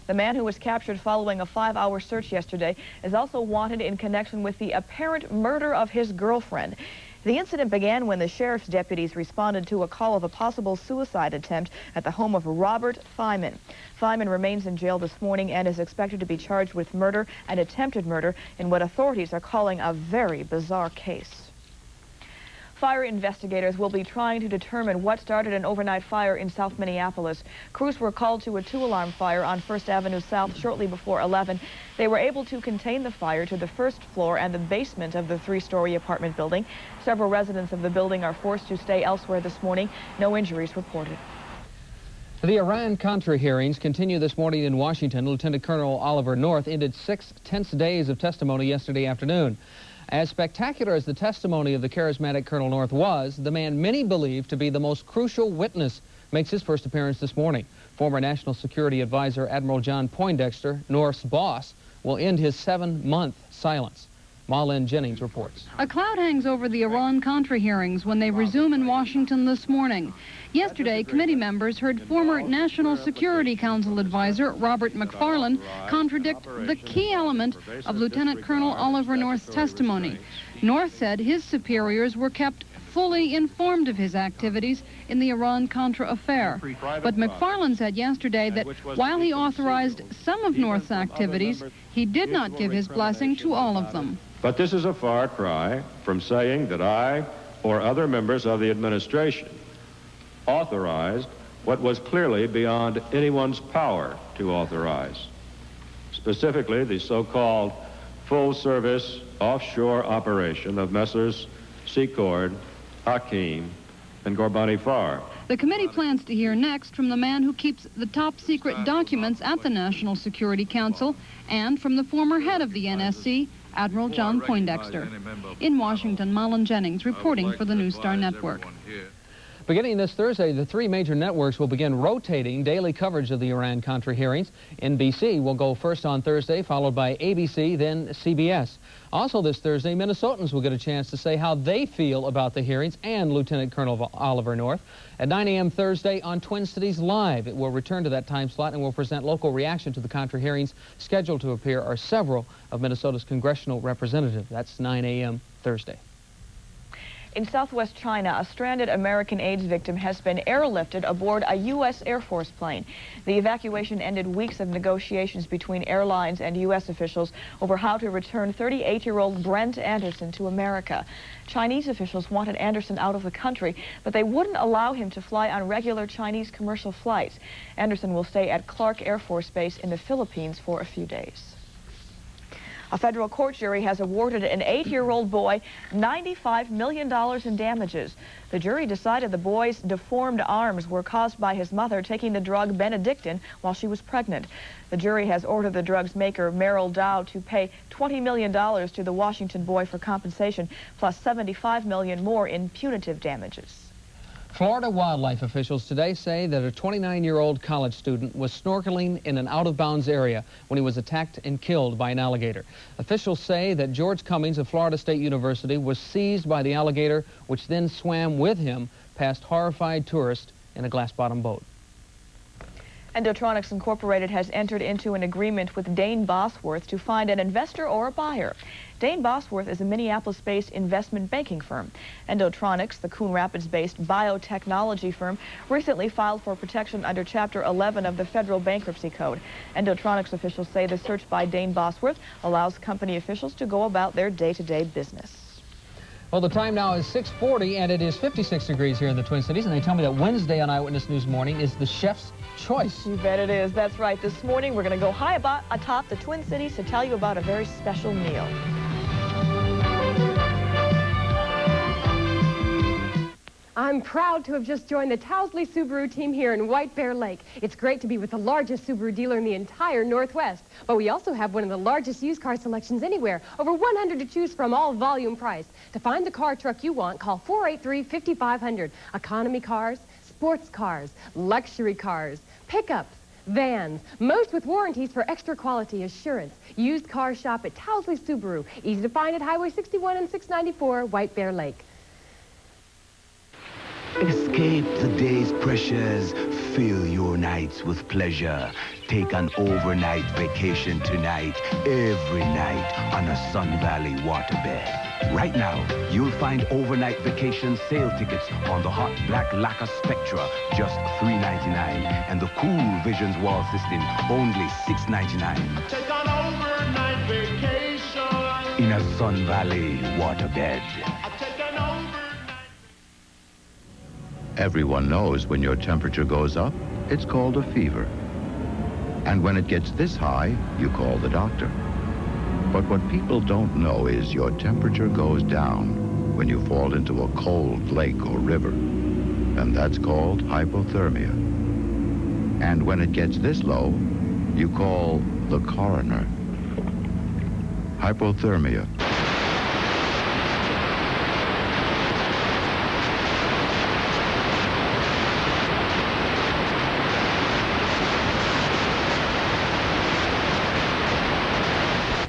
The man, who was captured following a 5-hour search yesterday, is also wanted in connection with the apparent murder of his girlfriend. The incident began when the sheriff's deputies responded to a call of a possible suicide attempt at the home of Robert Fiman. Fiman remains in jail this morning and is expected to be charged with murder and attempted murder in what authorities are calling a very bizarre case. Fire investigators will be trying to determine what started an overnight fire in South Minneapolis. Crews were called to a 2-alarm fire on 1st Avenue South shortly before 11. They were able to contain the fire to the first floor and the basement of the 3-story apartment building. Several residents of the building are forced to stay elsewhere this morning. No injuries reported. The Iran-Contra hearings continue this morning in Washington. Lieutenant Colonel Oliver North ended 6 tense days of testimony yesterday afternoon. As spectacular as the testimony of the charismatic Colonel North was, the man many believe to be the most crucial witness makes his first appearance this morning. Former National Security Advisor Admiral John Poindexter, North's boss, will end his 7-month silence. Ma Lynn Jennings reports. A cloud hangs over the Iran-Contra hearings when they resume in Washington this morning. Yesterday, committee members heard former National Security Council advisor Robert McFarlane contradict the key element of Lieutenant Colonel Oliver North's testimony. North said his superiors were kept fully informed of his activities in the Iran-Contra affair. But McFarlane said yesterday that while he authorized some of North's activities, he did not give his blessing to all of them. But this is a far cry from saying that I or other members of the administration authorized what was clearly beyond anyone's power to authorize. Specifically, the so-called full-service offshore operation of Messrs. Secord, Hakim, and Gorbani Farr. The committee plans to hear next from the man who keeps the top-secret documents at the National Security Council and from the former head of the NSC, Admiral John Poindexter. In Washington, Ma Lynn Jennings reporting for the News Star Network. Beginning this Thursday, the 3 major networks will begin rotating daily coverage of the Iran-Contra hearings. NBC will go first on Thursday, followed by ABC, then CBS. Also this Thursday, Minnesotans will get a chance to say how they feel about the hearings and Lieutenant Colonel Oliver North. At 9 a.m. Thursday on Twin Cities Live, it will return to that time slot and will present local reaction to the Contra hearings. Scheduled to appear are several of Minnesota's congressional representatives. That's 9 a.m. Thursday. In southwest China, a stranded American AIDS victim has been airlifted aboard a U.S. Air Force plane. The evacuation ended weeks of negotiations between airlines and U.S. officials over how to return 38-year-old Brent Anderson to America. Chinese officials wanted Anderson out of the country, but they wouldn't allow him to fly on regular Chinese commercial flights. Anderson will stay at Clark Air Force Base in the Philippines for a few days. A federal court jury has awarded an 8-year-old boy $95 million in damages. The jury decided the boy's deformed arms were caused by his mother taking the drug Benedictine while she was pregnant. The jury has ordered the drug's maker, Merrill Dow, to pay $20 million to the Washington boy for compensation, plus $75 million more in punitive damages. Florida wildlife officials today say that a 29-year-old college student was snorkeling in an out-of-bounds area when he was attacked and killed by an alligator. Officials say that George Cummings of Florida State University was seized by the alligator, which then swam with him past horrified tourists in a glass-bottom boat. Endotronics Incorporated has entered into an agreement with Dane Bosworth to find an investor or a buyer. Dane Bosworth is a Minneapolis-based investment banking firm. Endotronics, the Coon Rapids-based biotechnology firm, recently filed for protection under Chapter 11 of the Federal Bankruptcy Code. Endotronics officials say the search by Dane Bosworth allows company officials to go about their day-to-day business. Well, the time now is 6:40, and it is 56 degrees here in the Twin Cities, and they tell me that Wednesday on Eyewitness News Morning is the chef's choice. You bet it is. That's right. This morning, we're going to go high atop the Twin Cities to tell you about a very special meal. I'm proud to have just joined the Towsley Subaru team here in White Bear Lake. It's great to be with the largest Subaru dealer in the entire Northwest. But we also have one of the largest used car selections anywhere. Over 100 to choose from, all volume price. To find the car truck you want, call 483-5500. Economy cars, sports cars, luxury cars, pickups, vans, most with warranties for extra quality assurance. Used car shop at Towsley Subaru. Easy to find at Highway 61 and 694, White Bear Lake. Escape the day's pressures. Fill your nights with pleasure. Take an overnight vacation tonight, every night on a Sun Valley waterbed. Right now, you'll find overnight vacation sale tickets on the hot black lacquer Spectra, just $3.99, and the cool Visions wall system, only $6.99. Take an overnight vacation In a Sun Valley waterbed. Everyone knows when your temperature goes up, it's called a fever. And when it gets this high, you call the doctor. But what people don't know is your temperature goes down when you fall into a cold lake or river. And that's called hypothermia. And when it gets this low, you call the coroner. Hypothermia.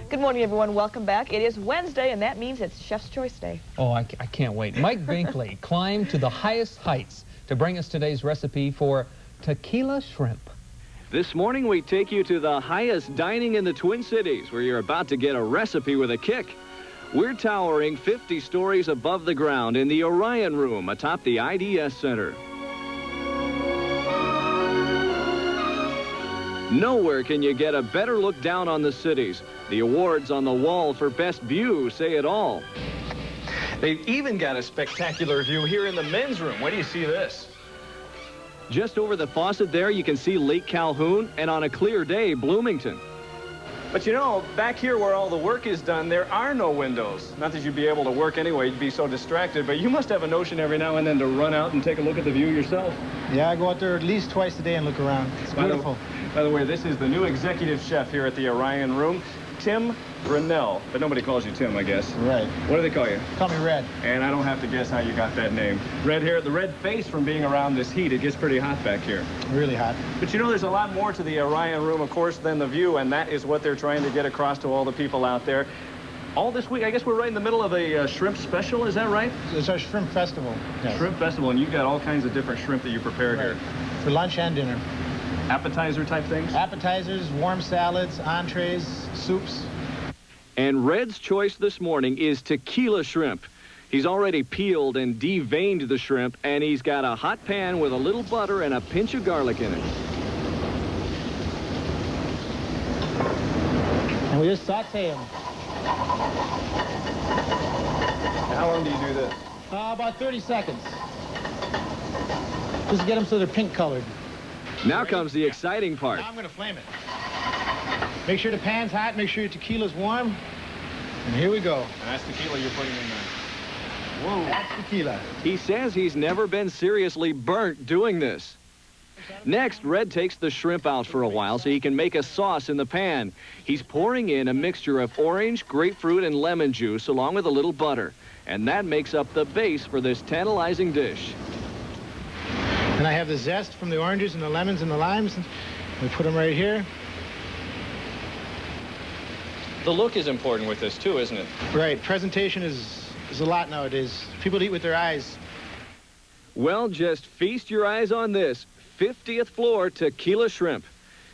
Good morning, everyone. Welcome back. It is Wednesday, and that means it's Chef's Choice Day. Oh, I can't wait. Mike Binkley climbed to the highest heights to bring us today's recipe for tequila shrimp. This morning, we take you to the highest dining in the Twin Cities, where you're about to get a recipe with a kick. We're towering 50 stories above the ground in the Orion Room atop the IDS Center. Nowhere can you get a better look down on the cities. The awards on the wall for best view say it all. They've even got a spectacular view here in the men's room. Where do you see this? Just over the faucet there, you can see Lake Calhoun, and on a clear day, Bloomington. But you know, back here where all the work is done, there are no windows. Not that you'd be able to work anyway, you'd be so distracted, but you must have a notion every now and then to run out and take a look at the view yourself. Yeah, I go out there at least twice a day and look around. It's beautiful. By the way, this is the new executive chef here at the Orion Room, Tim Brunell. But nobody calls you Tim, I guess. Right. What do they call you? Call me Red. And I don't have to guess how you got that name. Red hair, the red face from being around this heat. It gets pretty hot back here. Really hot. But you know, there's a lot more to the Orion Room, of course, than the view, and that is what they're trying to get across to all the people out there. All this week, I guess we're right in the middle of a shrimp special, is that right? It's our shrimp festival. Yes. Shrimp festival, and you've got all kinds of different shrimp that you prepare here. For lunch and dinner. Appetizer type things? Appetizers, warm salads, entrees, soups. And Red's choice this morning is tequila shrimp. He's already peeled and deveined the shrimp, and he's got a hot pan with a little butter and a pinch of garlic in it. And we just saute them. How long do you do this? About 30 seconds. Just get them so they're pink colored. Now comes the exciting part. Now I'm going to flame it. Make sure the pan's hot, make sure your tequila's warm. And here we go. And that's tequila you're putting in there. Whoa. That's tequila. He says he's never been seriously burnt doing this. Next, Red takes the shrimp out for a while so he can make a sauce in the pan. He's pouring in a mixture of orange, grapefruit, and lemon juice along with a little butter. And that makes up the base for this tantalizing dish. And I have the zest from the oranges and the lemons and the limes. We put them right here. The look is important with this too, isn't it? Right. Presentation is a lot nowadays. People eat with their eyes. Well, just feast your eyes on this. 50th floor tequila shrimp.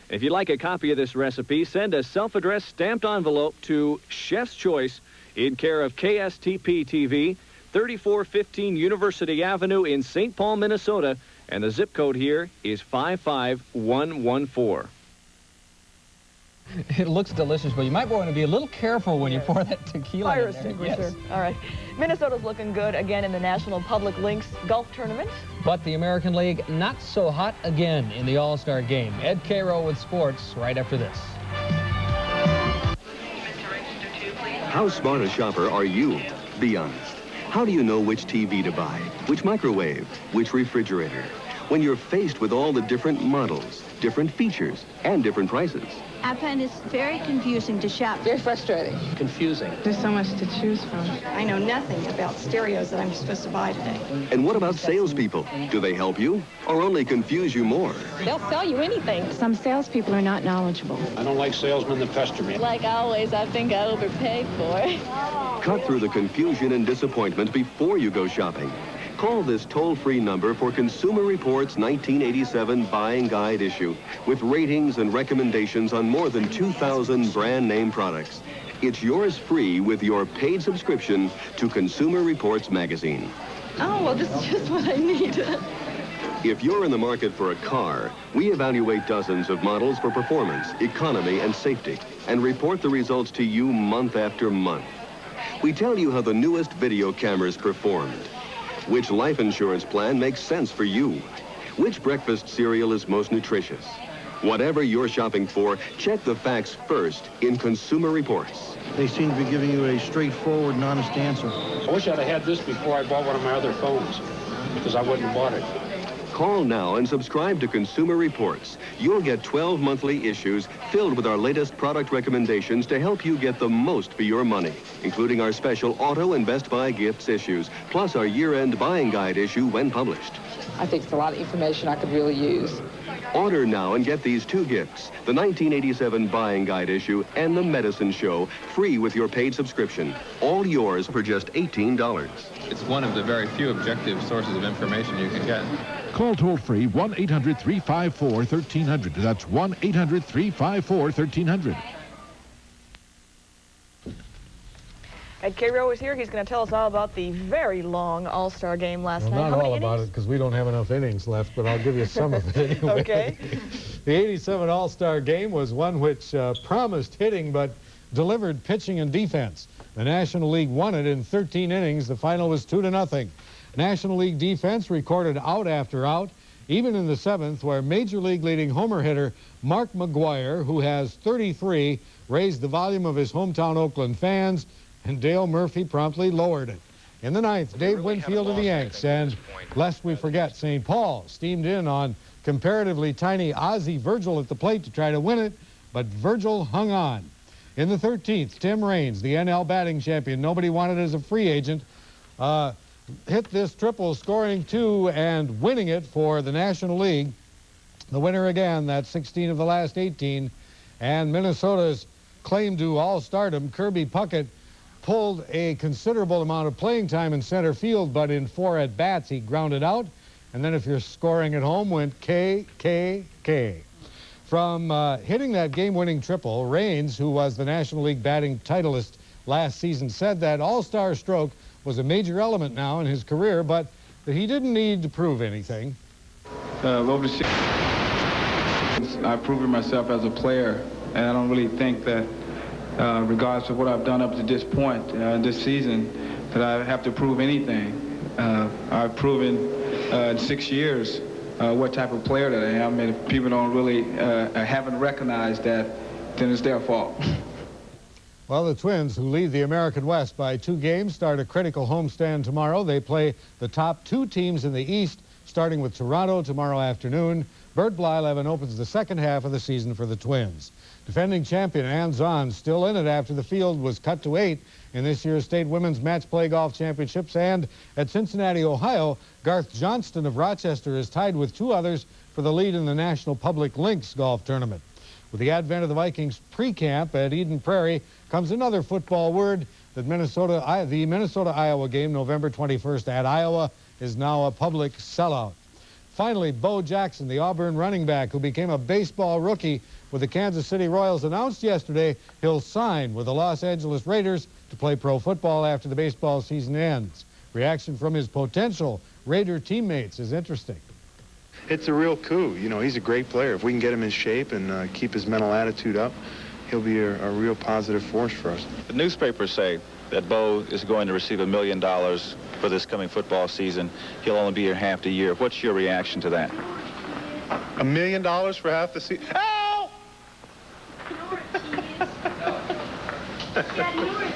If you'd like a copy of this recipe, send a self-addressed stamped envelope to Chef's Choice in care of KSTP TV, 3415 University Avenue in St. Paul, Minnesota, and the zip code here is 55114. It looks delicious, but you might want to be a little careful when you pour that tequila Fire in there. extinguisher. Yes. All right. Minnesota's looking good again in the National Public Links Golf Tournament. But the American League not so hot again in the All-Star game. Ed Cairo with sports right after this. How smart a shopper are you? Be honest. How do you know which TV to buy, which microwave, which refrigerator, when you're faced with all the different models, different features, and different prices? I find it's very confusing to shop. Very frustrating. Confusing. There's so much to choose from. I know nothing about stereos that I'm supposed to buy today. And what about salespeople? Do they help you or only confuse you more? They'll sell you anything. Some salespeople are not knowledgeable. I don't like salesmen that pester me. Like always, I think I overpaid for it. Cut through the confusion and disappointment before you go shopping. Call this toll-free number for Consumer Reports' 1987 Buying Guide issue with ratings and recommendations on more than 2,000 brand-name products. It's yours free with your paid subscription to Consumer Reports magazine. Oh, well, this is just what I need. If you're in the market for a car, we evaluate dozens of models for performance, economy, and safety, and report the results to you month after month. We tell you how the newest video cameras performed, which life insurance plan makes sense for you, which breakfast cereal is most nutritious. Whatever you're shopping for, check the facts first in Consumer Reports. They seem to be giving you a straightforward and honest answer. I wish I'd have had this before I bought one of my other phones, because I wouldn't have bought it. Call now and subscribe to Consumer Reports. You'll get 12 monthly issues filled with our latest product recommendations to help you get the most for your money, including our special Auto and Best Buy Gifts issues, plus our year-end buying guide issue when published. I think it's a lot of information I could really use. Order now and get these two gifts, the 1987 Buying Guide issue and the Medicine Show, free with your paid subscription. All yours for just $18. It's one of the very few objective sources of information you can get. Call toll-free 1-800-354-1300. That's 1-800-354-1300. Ed Cairo is here. He's going to tell us all about the very long All-Star game last night. Not all about it, because we don't have enough innings left, but I'll give you some of it anyway. Okay. The 87 All-Star game was one which promised hitting, but delivered pitching and defense. The National League won it in 13 innings. The final was 2-0. National League defense recorded out after out, even in the 7th, where Major League leading homer hitter Mark McGwire, who has 33, raised the volume of his hometown Oakland fans, and Dale Murphy promptly lowered it. In the 9th, Dave Winfield of the Yanks, and lest we forget, St. Paul steamed in on comparatively tiny Ozzie Virgil at the plate to try to win it, but Virgil hung on. In the 13th, Tim Raines, the NL batting champion, nobody wanted as a free agent, hit this triple, scoring 2 and winning it for the National League. The winner again, that's 16 of the last 18. And Minnesota's claim to all-stardom, Kirby Puckett, pulled a considerable amount of playing time in center field, but in 4 at-bats he grounded out. And then if you're scoring at home, went K, K, K. From hitting that game-winning triple, Raines, who was the National League batting titleist last season, said that all-star stroke was a major element now in his career, but that he didn't need to prove anything. Over the season, I've proven myself as a player, and I don't really think that, regardless of what I've done up to this point this season, that I have to prove anything. I've proven in 6 years what type of player that I am, and if people don't really haven't recognized that, then it's their fault. Well, the Twins, who lead the American West by 2 games, start a critical homestand tomorrow. They play the top 2 teams in the East, starting with Toronto tomorrow afternoon. Bert Blyleven opens the second half of the season for the Twins. Defending champion Ann Zahn still in it after the field was cut to 8 in this year's State Women's Match Play Golf Championships. And at Cincinnati, Ohio, Garth Johnston of Rochester is tied with 2 others for the lead in the National Public Links Golf Tournament. With the advent of the Vikings pre-camp at Eden Prairie comes another football word that the Minnesota-Iowa game, November 21st at Iowa, is now a public sellout. Finally, Bo Jackson, the Auburn running back who became a baseball rookie with the Kansas City Royals, announced yesterday he'll sign with the Los Angeles Raiders to play pro football after the baseball season ends. Reaction from his potential Raider teammates is interesting. It's a real coup. You know, he's a great player. If we can get him in shape and keep his mental attitude up, he'll be a real positive force for us. The newspapers say that Bo is going to receive $1 million for this coming football season. He'll only be here half the year. What's your reaction to that? $1 million for half the season? Ow!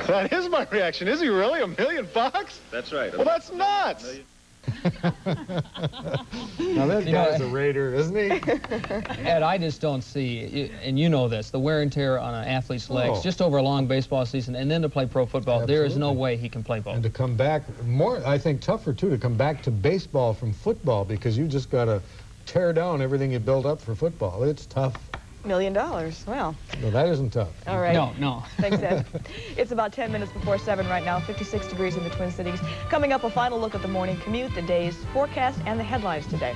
That is my reaction. Is he really? $1 million bucks? That's right. Well, that's nuts. Now that guy's a Raider, isn't he? Ed, I just don't see, and you know this, the wear and tear on an athlete's legs, just over a long baseball season, and then to play pro football. Absolutely. There is no way he can play both. And to come back, more, I think, tougher, too, to come back to baseball from football, because you just got to tear down everything you build up for football. It's tough. $1 million. Well. No, that isn't tough. All right. No. Thanks, Ed. It's about 10 minutes before 7 right now, 56 degrees in the Twin Cities. Coming up, a final look at the morning commute, the day's forecast, and the headlines today.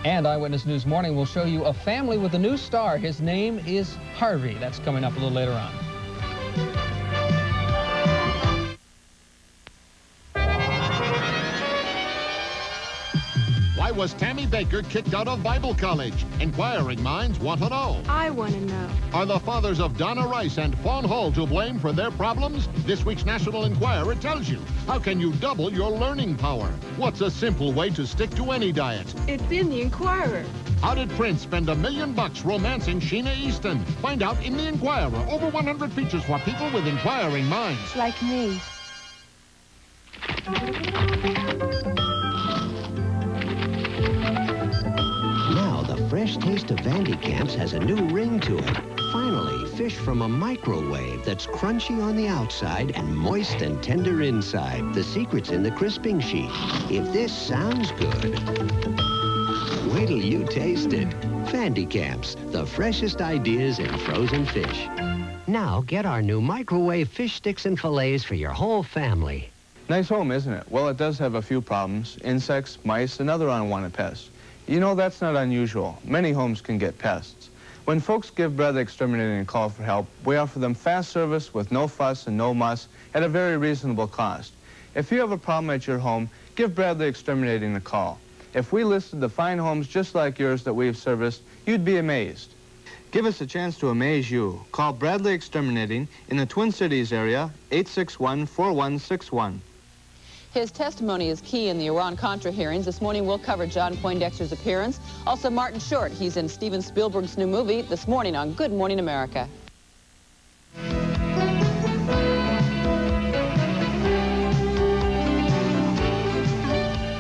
And Eyewitness News Morning will show you a family with a new star. His name is Harvey. That's coming up a little later on. Why was Tammy Baker kicked out of Bible college? Inquiring minds want to know. I want to know. Are the fathers of Donna Rice and Fawn Hall to blame for their problems? This week's National Enquirer tells you. How can you double your learning power? What's a simple way to stick to any diet? It's in the Enquirer. How did Prince spend $1 million romancing Sheena Easton? Find out in the Enquirer. Over 100 features for people with inquiring minds. Like me. Now the fresh taste of Vandy Camps has a new ring to it. Finally, fish from a microwave that's crunchy on the outside and moist and tender inside. The secret's in the crisping sheet. If this sounds good, wait till you taste it. Vandy Camps, the freshest ideas in frozen fish. Now get our new microwave fish sticks and fillets for your whole family. Nice home, isn't it? Well, it does have a few problems. Insects, mice, and other unwanted pests. You know, that's not unusual. Many homes can get pests. When folks give Bradley Exterminating a call for help, we offer them fast service with no fuss and no muss at a very reasonable cost. If you have a problem at your home, give Bradley Exterminating a call. If we listed the fine homes just like yours that we've serviced, you'd be amazed. Give us a chance to amaze you. Call Bradley Exterminating in the Twin Cities area, 861-4161. His testimony is key in the Iran-Contra hearings. This morning we'll cover John Poindexter's appearance. Also Martin Short. He's in Steven Spielberg's new movie this morning on Good Morning America.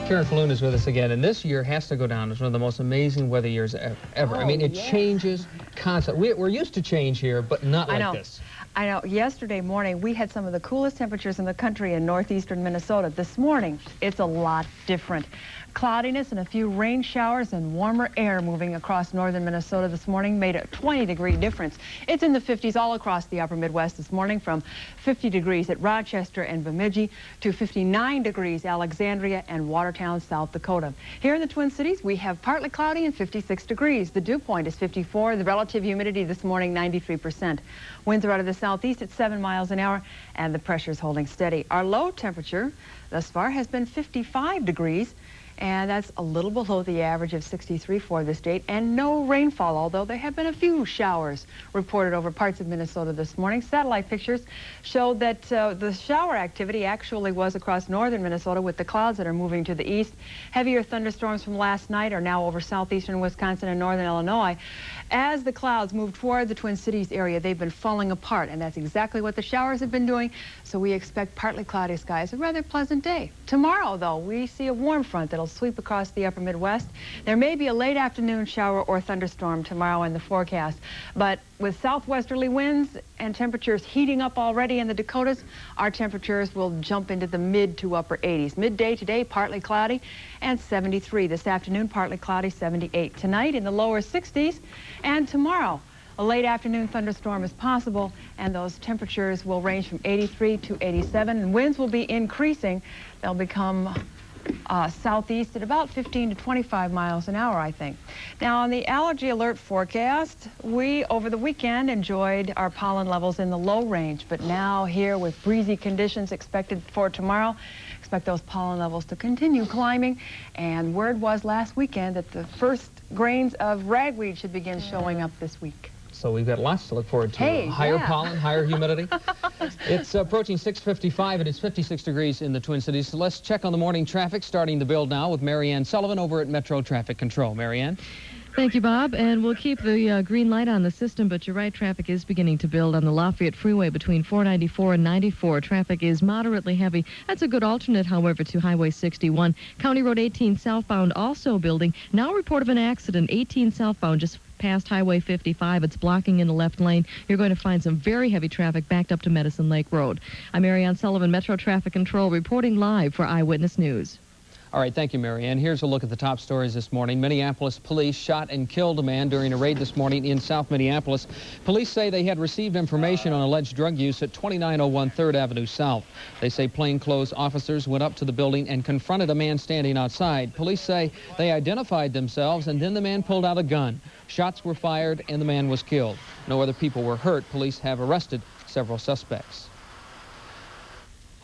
Karen Falloon is with us again, and this year has to go down as one of the most amazing weather years ever. Oh, I mean, it yes. changes constantly. We're used to change here, but not like this. I know. Yesterday morning, we had some of the coolest temperatures in the country in northeastern Minnesota. This morning, it's a lot different. Cloudiness and a few rain showers and warmer air moving across northern Minnesota this morning made a 20-degree difference. It's in the 50s all across the upper Midwest this morning, from 50 degrees at Rochester and Bemidji to 59 degrees Alexandria and Watertown, South Dakota. Here in the Twin Cities, we have partly cloudy and 56 degrees. The dew point is 54. The relative humidity this morning, 93%. Winds are out of the southeast at 7 miles an hour, and the pressure is holding steady. Our low temperature thus far has been 55 degrees. And that's a little below the average of 63 for this date, and no rainfall, although there have been a few showers reported over parts of Minnesota this morning. Satellite pictures showed that the shower activity actually was across northern Minnesota, with the clouds that are moving to the east. Heavier thunderstorms from last night are now over southeastern Wisconsin and northern Illinois. As the clouds move toward the Twin Cities area, they've been falling apart, and that's exactly what the showers have been doing. So we expect partly cloudy skies, a rather pleasant day. Tomorrow, though, we see a warm front that'll sweep across the upper Midwest. There may be a late afternoon shower or thunderstorm tomorrow in the forecast, but with southwesterly winds and temperatures heating up already in the Dakotas, our temperatures will jump into the mid to upper 80s. Midday today, partly cloudy, and 73. This afternoon, partly cloudy, 78. Tonight, in the lower 60s, and tomorrow, a late afternoon thunderstorm is possible, and those temperatures will range from 83 to 87, and winds will be increasing. They'll become southeast at about 15 to 25 miles an hour, I think. Now, on the allergy alert forecast, we, over the weekend, enjoyed our pollen levels in the low range, but now here with breezy conditions expected for tomorrow, expect those pollen levels to continue climbing, and word was last weekend that the first grains of ragweed should begin showing up this week. So we've got lots to look forward to. Hey, higher yeah. pollen, higher humidity. It's approaching 6:55 and it's 56 degrees in the Twin Cities. So let's check on the morning traffic, starting the build now with Marianne Sullivan over at Metro Traffic Control. Marianne? Thank you, Bob. And we'll keep the green light on the system, but you're right, traffic is beginning to build on the Lafayette Freeway between 494 and 94. Traffic is moderately heavy. That's a good alternate, however, to Highway 61. County Road 18 southbound also building. Now report of an accident, 18 southbound, just past Highway 55. It's blocking in the left lane. You're going to find some very heavy traffic backed up to Medicine Lake Road. I'm Marianne Sullivan, Metro Traffic Control, reporting live for Eyewitness News. All right, thank you, Marianne. Here's a look at the top stories this morning. Minneapolis police shot and killed a man during a raid this morning in South Minneapolis. Police say they had received information on alleged drug use at 2901 3rd Avenue South. They say plainclothes officers went up to the building and confronted a man standing outside. Police say they identified themselves, and then the man pulled out a gun. Shots were fired, and the man was killed. No other people were hurt. Police have arrested several suspects.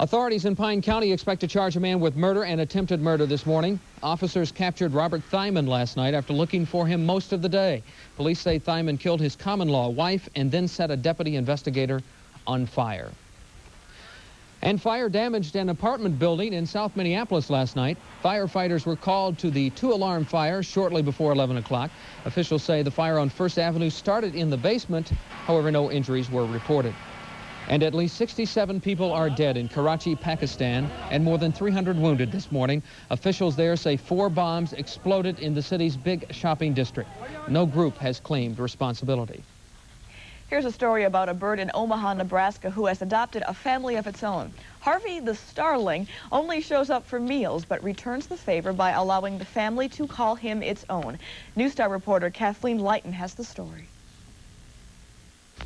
Authorities in Pine County expect to charge a man with murder and attempted murder this morning. Officers captured Robert Thyman last night after looking for him most of the day. Police say Thyman killed his common-law wife and then set a deputy investigator on fire. And fire damaged an apartment building in South Minneapolis last night. Firefighters were called to the two-alarm fire shortly before 11 o'clock. Officials say the fire on 1st Avenue started in the basement. However, no injuries were reported. And at least 67 people are dead in Karachi, Pakistan, and more than 300 wounded this morning. Officials there say 4 bombs exploded in the city's big shopping district. No group has claimed responsibility. Here's a story about a bird in Omaha, Nebraska, who has adopted a family of its own. Harvey the Starling only shows up for meals, but returns the favor by allowing the family to call him its own. News Star reporter Kathleen Lighton has the story.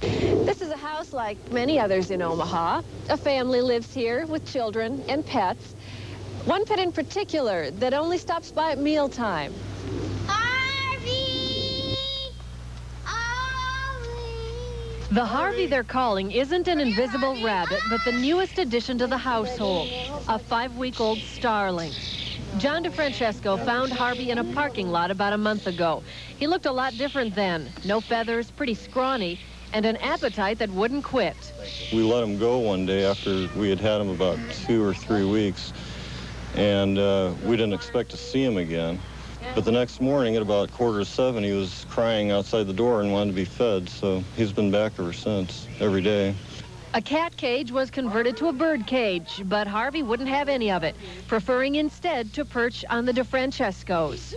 This is a house like many others in Omaha. A family lives here with children and pets. One pet in particular that only stops by at mealtime. Harvey! The Harvey they're calling isn't an invisible rabbit, but the newest addition to the household, a 5-week-old starling. John DeFrancesco found Harvey in a parking lot about a month ago. He looked a lot different then. No feathers, pretty scrawny, and an appetite that wouldn't quit. We let him go one day after we had him about 2 or 3 weeks, and we didn't expect to see him again. But the next morning at about 6:45, he was crying outside the door and wanted to be fed, so he's been back ever since, every day. A cat cage was converted to a bird cage, but Harvey wouldn't have any of it, preferring instead to perch on the DeFrancescos.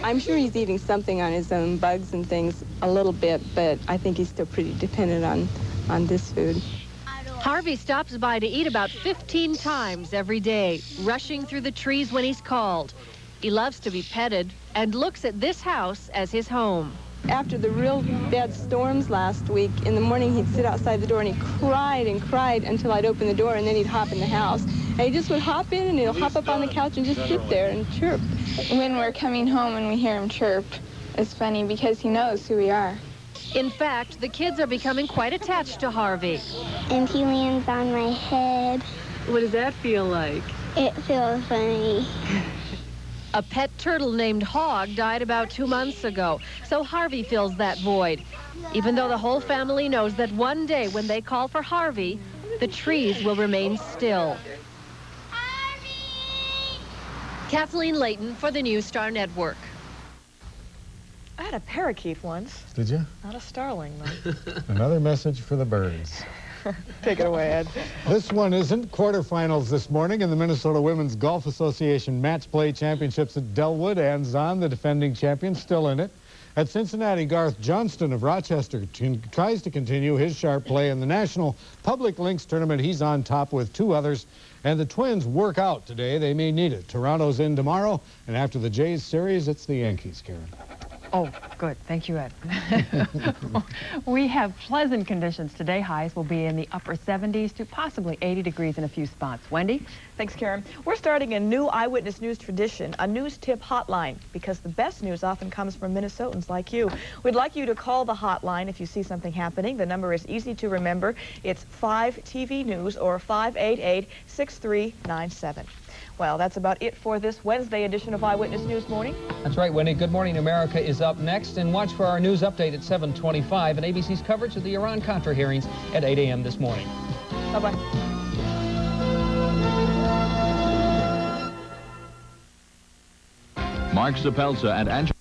I'm sure he's eating something on his own, bugs and things, a little bit, but I think he's still pretty dependent on this food. Harvey stops by to eat about 15 times every day, rushing through the trees when he's called. He loves to be petted and looks at this house as his home. After the real bad storms last week, in the morning he'd sit outside the door and he cried and cried until I'd open the door, and then he'd hop in the house. And he just would hop in and he'll hop up on the couch and just sit there and chirp. When we're coming home and we hear him chirp, it's funny because he knows who we are. In fact, the kids are becoming quite attached to Harvey. And he lands on my head. What does that feel like? It feels funny. A pet turtle named Hog died about 2 months ago, so Harvey fills that void. Even though the whole family knows that one day when they call for Harvey, the trees will remain still. Harvey! Kathleen Layton for the News Star Network. I had a parakeet once. Did you? Not a starling, though. Another message for the birds. Take it away, Ed. This one isn't. Quarterfinals this morning in the Minnesota Women's Golf Association Match Play Championships at Dellwood. Ann Zahn, the defending champion, still in it. At Cincinnati, Garth Johnston of Rochester tries to continue his sharp play in the National Public Links Tournament. He's on top with 2 others. And the Twins work out today. They may need it. Toronto's in tomorrow. And after the Jays series, it's the Yankees, Karen. Oh, good. Thank you, Ed. We have pleasant conditions today. Highs will be in the upper 70s to possibly 80 degrees in a few spots. Wendy? Thanks, Karen. We're starting a new Eyewitness News tradition, a news tip hotline, because the best news often comes from Minnesotans like you. We'd like you to call the hotline if you see something happening. The number is easy to remember. It's 5TV News or 588-6397. Well, that's about it for this Wednesday edition of Eyewitness News Morning. That's right, Wendy. Good Morning America is up next, and watch for our news update at 7:25 and ABC's coverage of the Iran-Contra hearings at 8 a.m. this morning. Bye-bye. Mark Zapelsa and Angela